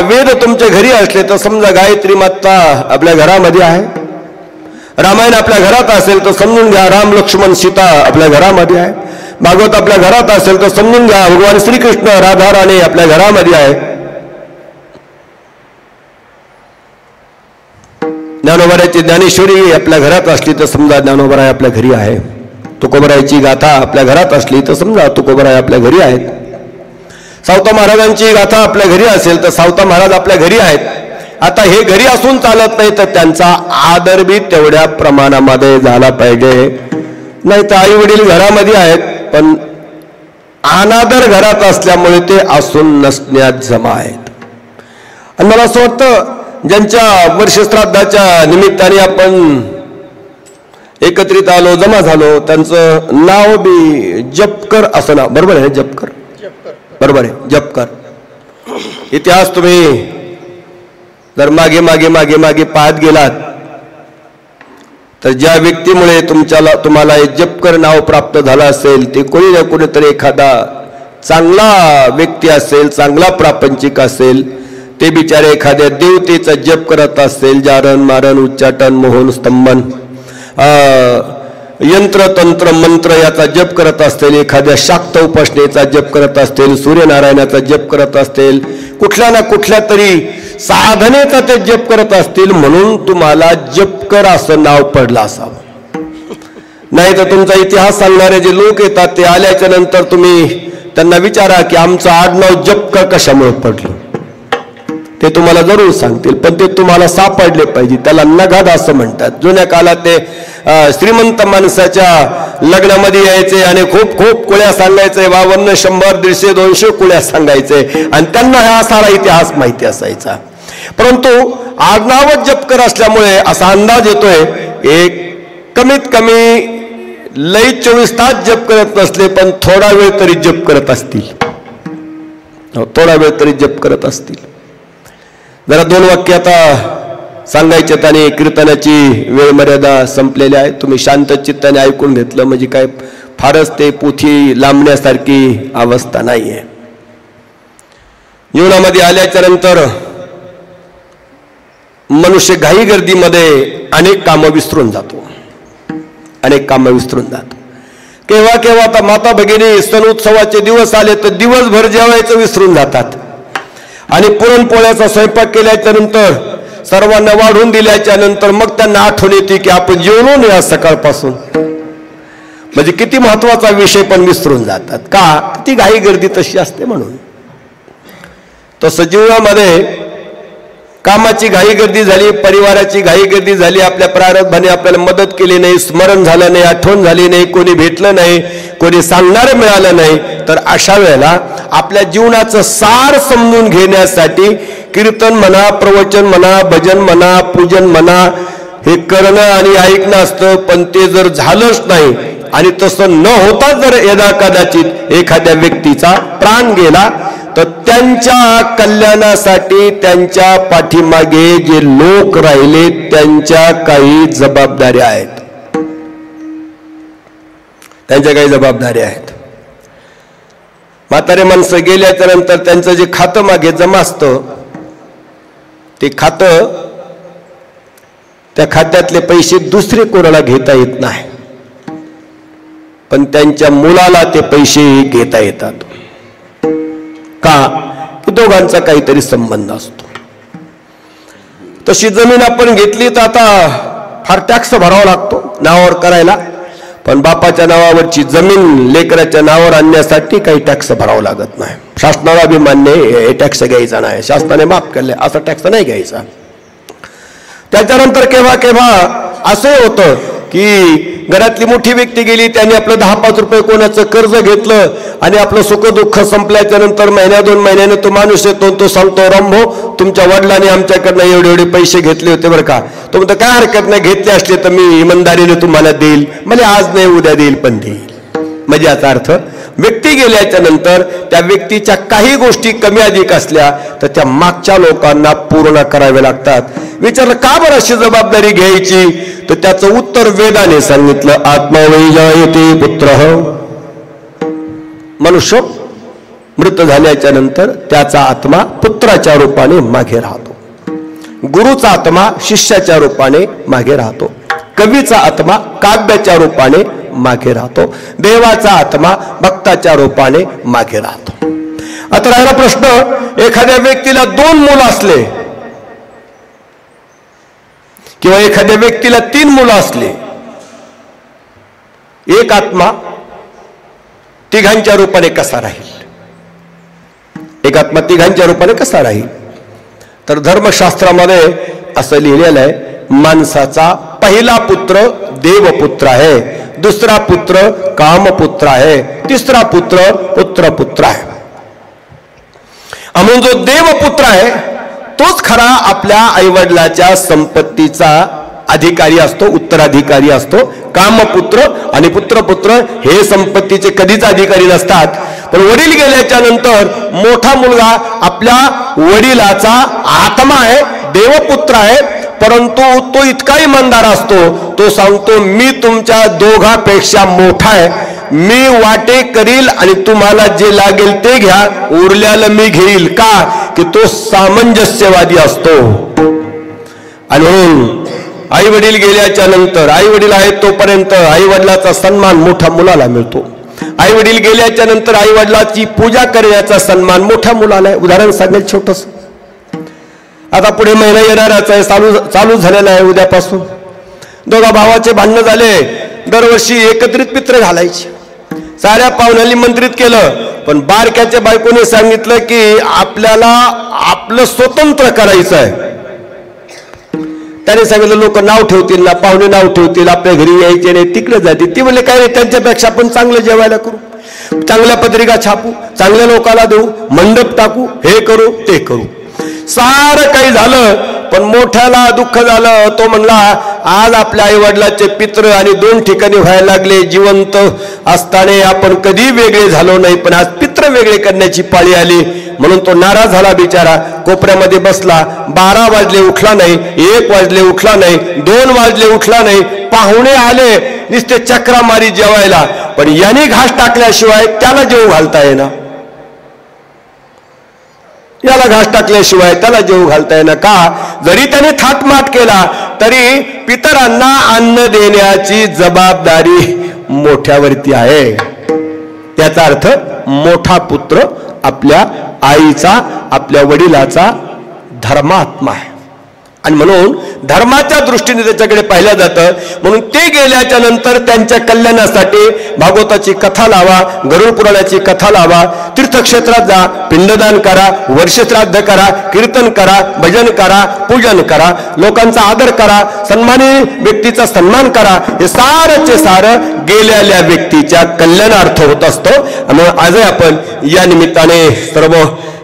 वेद तुमच्या घरी असले तर समजा गायत्री माता आपल्या घरामध्ये आहे. रामायण आपल्या घरात असेल तर समजून घ्या राम लक्ष्मण सीता आपल्या घरामध्ये आहे. भागवत आपल्या घरात असेल तर समजून घ्या भगवान श्रीकृष्ण राधा राणी आपल्या घरामध्ये आहे. ज्ञानोबराची ज्ञानेश्वरी आपल्या घरात असली तर समजा ज्ञानोबराय आपल्या घरी आहे. तुकोबरायची गाथा आपल्या घरात असली तर समजा तुकोबराय आपल्या घरी आहेत. सावता महाराजांची गाथा आपल्या घरी असेल तर सावता महाराज आपल्या घरी आहेत. आता हे घरी असून चालत नाही तर त्यांचा आदर बी तेवढ्या प्रमाणामध्ये झाला पाहिजे. नाही तर आई वडील घरामध्ये आहेत पण अनादर घरात असल्यामुळे ते असून नसण्यात जमा आहेत. आणि मला असं वाटतं ज्यांच्या वर्षश्राद्धाच्या निमित्ताने आपण एकत्रित आलो, जमा झालो, त्यांचं नाव बी जपकर असं नाव, बरोबर आहे? जपकर, बरोबर आहे, जपकर. इतिहास तुम्ही जर मागे मागे मागे मागे पाहत गेलात तर ज्या व्यक्तीमुळे तुम्हाला हे जपकर नाव प्राप्त झालं असेल ते कोणी ना कोणीतरी एखादा चांगला व्यक्ती असेल, चांगला प्रापंचिक असेल. ते बिचारे एखाद्या देवतेचा जप करत असेल, जारण मारण उच्चाटन मोहन स्तंभन यंत्र तंत्र मंत्र याचा जप करत असतील, एखाद्या शाक्त उपासनेचा जप करत असतील, सूर्यनारायणाचा जप करत असतील, कुठल्या ना कुठल्या तरी साधनेचा ते जप करत असतील म्हणून तुम्हाला जपकर असं नाव पडलं असावं. नाही तर तुमचा इतिहास सांगणारे जे लोक येतात ते आल्याच्या नंतर तुम्ही त्यांना विचारा की आमचं आडनाव जपकर कशामुळे पडलं, ते तुम्हाला जरूर सांगतील. पण ते तुम्हाला सापडले पाहिजे, त्याला नगाद असं म्हणतात. जुन्या काळात ते श्रीमंत माणसाच्या लग्नामध्ये यायचे आणि खूप खूप कुळ्या सांगायचे, 52 100 150 200 कुळ्या सांगायचे आणि त्यांना हा सारा इतिहास माहिती असायचा. परंतु आडनावच जपकर असल्यामुळे असा अंदाज येतोय एक कमीत कमी लई 24 तास जप करत नसले पण थोडा वेळ तरी जप करत असतील, थोडा वेळ तरी जप करत असतील. जरा 2 वाक्य आता सांगायचे आणि कीर्तनाची वेळ मर्यादा संपलेली आहे. तुम्ही शांत चित्ताने ऐकून घेतलं म्हणजे काय फारच ते पोथी लांबण्यासारखी अवस्था नाही आहे. जीवनामध्ये आल्याच्या नंतर मनुष्य घाई गर्दीमध्ये अनेक कामं विसरून जातो, अनेक कामं विसरून जातो. केव्हा केव्हा आता माता भगिनी सण उत्सवाचे दिवस आले तर दिवसभर जेवायचं विसरून जातात आणि पुरणपोळ्याचा स्वयंपाक केल्याच्या नंतर सर्वांना वाढून दिल्याच्या नंतर मग त्यांना आठवण येते की आपण जेवलो नाही आज सकाळपासून. म्हणजे किती महत्वाचा विषय पण विसरून जातात. का? ती घाई गर्दी तशी असते म्हणून. तसं जीवनामध्ये कामाची घाई गर्दी झाली, परिवाराची घाई गर्दी झाली, आपल्या प्रारब्धाने आपल्याला मदत केली नाही, स्मरण झालं नाही, आठवण झाली नाही, कोणी भेटलं नाही, कोणी सांगणारं मिळालं नाही, तर अशा वेळेला आपल्या जीवनाचं सार समजून घेण्यासाठी कीर्तन म्हणा, प्रवचन म्हणा, भजन म्हणा, पूजन म्हणा हे करणं आणि ऐकणं असतं. पण ते जर झालंच नाही आणि तसं न होता जर यदा कदाचित एखाद्या व्यक्तीचा प्राण गेला तर त्यांच्या कल्याणासाठी त्यांच्या पाठीमागे जे लोक राहिले त्यांच्या काही जबाबदाऱ्या आहेत, त्यांच्या काही जबाबदाऱ्या आहेत. म्हातारे माणसं गेल्याच्या नंतर त्यांचं जे खातं मागे जमा असतं ते खातं, त्या खात्यातले पैसे दुसरे कोणाला घेता येत नाही पण त्यांच्या मुलाला ते पैसे घेता येतात. का की दोघांचा काहीतरी संबंध असतो. तशी जमीन आपण घेतली तर आता फार टॅक्स भरावा लागतो नावावर करायला, पण बापाच्या नावावरची जमीन लेकराच्या नावावर आणण्यासाठी काही टॅक्स भरावा लागत नाही. शासनाला बी मान्य हे टॅक्स घ्यायचा नाही, शासनाने माफ केले, असा टॅक्स नाही घ्यायचा. त्याच्यानंतर केव्हा केव्हा असं होतं की घरातली मोठी व्यक्ती गेली, त्यांनी आपलं 10-5 रुपये कोणाचं कर्ज घेतलं आणि आपलं सुखदुःख संपल्याच्या नंतर महिन्या 2 महिन्याने तो माणूस येतो, तो सांगतो रंभो तुमच्या वडिलांनी आमच्याकडनं एवढे एवढे पैसे घेतले होते बरं का. तो म्हणतो काय हरकत नाही, घेतले असले तर मी इमानदारीने तुम्हाला देईल, म्हणजे आज नाही उद्या देईल पण देईल. म्हणजे याचा अर्थ व्यक्ती गेल्याच्या नंतर त्या व्यक्तीच्या काही गोष्टी कमी अधिक असल्या तर त्या मागच्या लोकांना पूर्ण कराव्या लागतात. विचारलं का बरं अशी जबाबदारी घ्यायची, तर त्याचं उत्तर वेदाने सांगितलं. आत्मा वै जायते पुत्रः, मनुष्य मृत झाल्याच्या नंतर त्याचा आत्मा पुत्राच्या रूपाने मागे राहतो, गुरुचा आत्मा शिष्याच्या रूपाने मागे राहतो, कवीचा आत्मा काव्याच्या रूपाने मागे राहतो, देवाचा आत्मा भक्ताच्या रूपाने मागे राहतो. आता राहिला प्रश्न, एखाद्या व्यक्तीला 2 मुलं असले किंवा एखाद्या व्यक्तीला 3 मुलं असले, एक आत्मा तिघांच्या रूपाने कसा राहील? एक आत्मा तिघांच्या रूपाने कसा राहील? तर धर्मशास्त्रामध्ये असं लिहिलेलं आहे, माणसाचा पहिला पुत्र देवपुत्र आहे, दुसरा पुत्र कामपुत्र आहे, तिसरा पुत्र पुत्रपुत्र आहे. म्हणून जो देवपुत्र आहे तोच खरा आपल्या आईवडिलाच्या संपत्तीचा अधिकारी असतो, उत्तराधिकारी असतो. कामपुत्र आणि पुत्रपुत्र हे संपत्तीचे कधीच अधिकारी नसतात. पण वडील गेल्याच्या नंतर मोठा मुलगा आपल्या वडिलाचा आत्मा आहे, देवपुत्र आहे, परंतु तो इतका इमानदार असतो, तो सांगतो मी तुमच्या दोघांपेक्षा मोठा आहे, मी वाटे करील आणि तुम्हाला जे लागेल ते घ्या, उरल्याला मी घेईल. का की तो सामंजस्यवादी असतो. आणि म्हणून आई वडील गेल्याच्या नंतर, आई वडील आहेत तोपर्यंत आई वडिलाचा सन्मान मोठ्या मुलाला मिळतो. आई वडील गेल्याच्या नंतर आई वडिलाची पूजा करण्याचा सन्मान मोठ्या मुलाला आहे. उदाहरण सांगेल छोटस, आता पुढे महिना येणाराच आहे, चालू झालेला आहे उद्यापासून. दोघा भावाचे भांडणं झाले, दरवर्षी एकत्रित पित्र घालायचे, साऱ्या पाहुण्यांनी निमंत्रित केलं, पण बारक्याच्या बायकोने सांगितलं की आपल्याला आपलं स्वतंत्र करायचं आहे. त्याने सांगितलं लोक नाव ठेवतील ना, पाहुणे नाव ठेवतील, आपल्या घरी यायचे नाही, तिकडे जातील. ती म्हणले काय नाही, त्यांच्यापेक्षा आपण चांगलं जेवायला करू, चांगल्या पत्रिका छापू, चांगल्या लोकांना देऊ, मंडप टाकू, हे करू ते करू. सारं काही झालं, पण मोठ्याला दुःख झालं. तो म्हणला आज आपल्या आई वडिलाचे पित्र आणि 2 ठिकाणी व्हायला लागले, जिवंत असताना आपण कधी वेगळे झालो नाही, पण आज पित्र वेगळे करण्याची पाळी आली. म्हणून तो नाराज झाला बिचारा, कोपऱ्यामध्ये बसला. 12 वाजले उठला नाही, 1 वाजले उठला नाही, 2 वाजले उठला नाही. पाहुणे आले नुसते चक्रा मारी जेवायला, पण यांनी घास टाकल्याशिवाय त्याला जेव घालता येईना, याला घास टाकल्याशिवाय त्याला जेव घालता येईना. का जरी त्याने थाटमाट केला तरी पितरांना अन्न देण्याची जबाबदारी मोठ्यावरती आहे. त्याचा अर्थ मोठा पुत्र आपल्या आईचा, आपल्या वडिलाचा धर्मात्मा आहे. आणि म्हणून धर्माच्या दृष्टीने त्याच्याकडे पाहिलं जातं. म्हणून ते गेल्याच्या नंतर त्यांच्या कल्याणासाठी भागवताची कथा लावा, गरुड पुराणाची कथा लावा, तीर्थक्षेत्रात जा, पिंडदान करा, वर्षश्राद्ध करा, कीर्तन करा, भजन करा, पूजन करा, लोकांचा आदर करा, सन्मानी व्यक्तीचा सन्मान करा. हे सारचे सारं गेलेल्या व्यक्तीच्या कल्याणार्थ होत असतो. म्हणून आजही आपण या निमित्ताने सर्व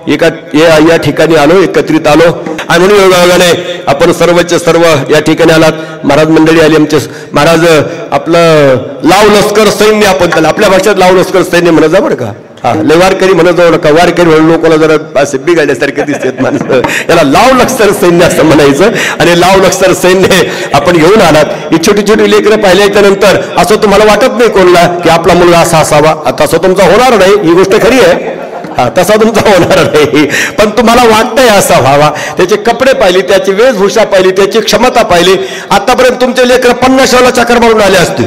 या ठिकाणी आलो, एकत्रित आलो. आणि म्हणून योगायोगाने आपण सर्वचे सर्व या ठिकाणी आलात. महाराज मंडळी आली, आमचे महाराज आपलं लाव लष्कर सैन्य, आपण त्याला आपल्या भाषेत लाव लष्कर सैन्य म्हणत जा बरं का. हा लय वारकरी म्हणत जाऊ नका, वारकरी म्हणून लोकांना जरा असे बिघडल्यासारखे दिसतात माणसं. याला लाव लष्कर सैन्य असं म्हणायचं. आणि लाव लष्कर सैन्य आपण घेऊन आलात. ही छोटी छोटी लेकरं पाहिल्याच्या नंतर असं तुम्हाला वाटत नाही कोणला की आपला मुलगा असा असावा. तसं तुमचा होणार नाही, ही गोष्ट खरी आहे. हा तसा तुमचा होणार नाही, पण तुम्हाला वाटतंय असा व्हावा. त्याचे कपडे पाहिले, त्याची वेशभूषा पाहिली, त्याची क्षमता पाहिली. आतापर्यंत तुमचे लेकर 50 चक्कर मारून आले असते.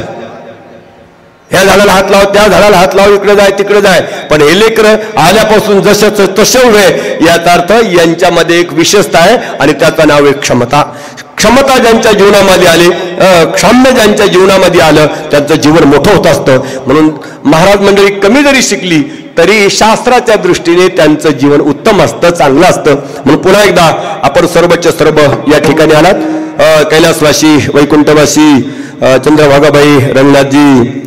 ह्या झाडाला हात लाव, त्या झाडाला हात लाव, इकडे जाय तिकडे जाय. पण हे लेकरं आल्यापासून जशाच तसे उभे. याचा अर्थ यांच्यामध्ये एक विशेषता आहे आणि त्याचं नाव आहे क्षमता. क्षमता ज्यांच्या जीवनामध्ये आली, क्षम्य ज्यांच्या जीवनामध्ये आलं, त्यांचं जीवन मोठं होत असतं. म्हणून महाराज मंडळी कमी जरी शिकली तरी शास्त्राच्या दृष्टीने त्यांचं जीवन उत्तम असतं, चांगलं असतं. म्हणून पुन्हा एकदा आपण सर्वच्या सर्व या ठिकाणी आलात. कैलासवासी, वैकुंठवासी, चंद्रभागाबाई, रंगनाथजी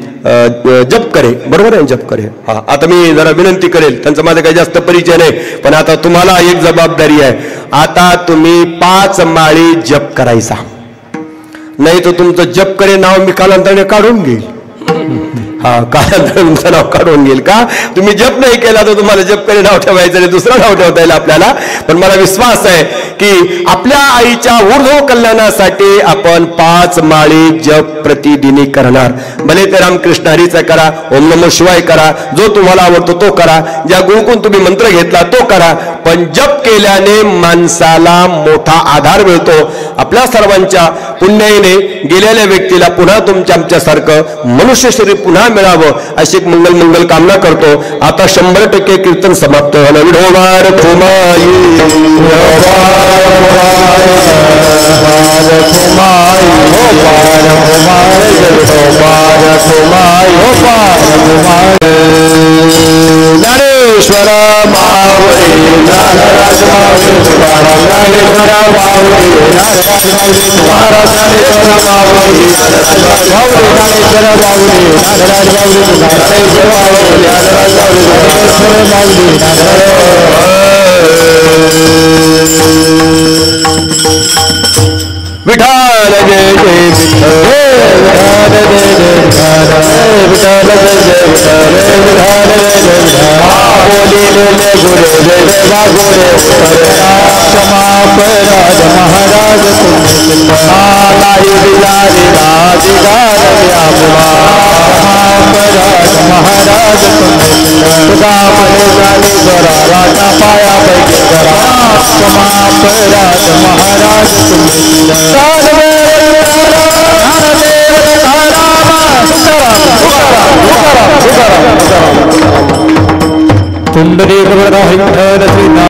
जपकरे, बरोबर आहे जपकरे. हा, आता मी जरा विनंती करेल, त्यांचा माझा काही जास्त परिचय नाही, पण आता तुम्हाला एक जबाबदारी आहे. आता तुम्ही 5 माळी जप करायचा, नाही तर तुमचं जपकरे नाव मी कालांतराने काढून घेईल. हा, कालांतराने तुमचं नाव काढून घेईल. का? तुम्ही जप नाही केला तर तुम्हाला जपकरे नाव ठेवायचं आणि दुसरं नाव ठेवता येईल आपल्याला. पण मला विश्वास आहे की आपल्या आईच्या ऊर्ध्व कल्याणासाठी आपण 5 माळी जप प्रतिदिनी करणार. भले ते रामकृष्ण हरीचा करा, ओम नमः शिवाय करा, जो तुम्हाला आवडतो तो करा, ज्या गुरुकडून तुम्ही मंत्र घेतला तो करा. पण जप केल्याने माणसाला मोठा आधार मिळतो. आपल्या सर्वांच्या पुण्याईने गेलेल्या व्यक्तीला पुन्हा तुमच्या आमच्यासारखं मनुष्य शरीर पुन्हा मिळावं अशी एक मंगल कामना करतो. आता 100% कीर्तन समाप्त झालं. विठोबार खुमाई, ज्ञानेश्वर मावळे, नागराज मावळे, ज्ञानेश्वर मावळे, नागराज मावळे, महाराज ज्ञानेश्वर मावळे, नागराज मावळे, ज्ञानेश्वर मावळे, नागराज मावळे, ज्ञानेश्वर मावळे, नागराज मावळे, ज्ञानेश्वर मावळे, नागराज. विठाल जय जय विठाल, विठाल जय जय विठाल, विठाल जय जय विठाल, विठाल जय जय विठाल. बोलिले गुरुदेवा गुरुदेवा, क्षमापराध महाराज तुम्ही लाई बिलारी राधिकार व्यामुला. क्षमापराध महाराज तुम्ही तुझा मने झाली जरा, राजा पाया पैकी जरा. क्षमापराध महाराज तुम्ही पुंडरीक विठ्ठल श्री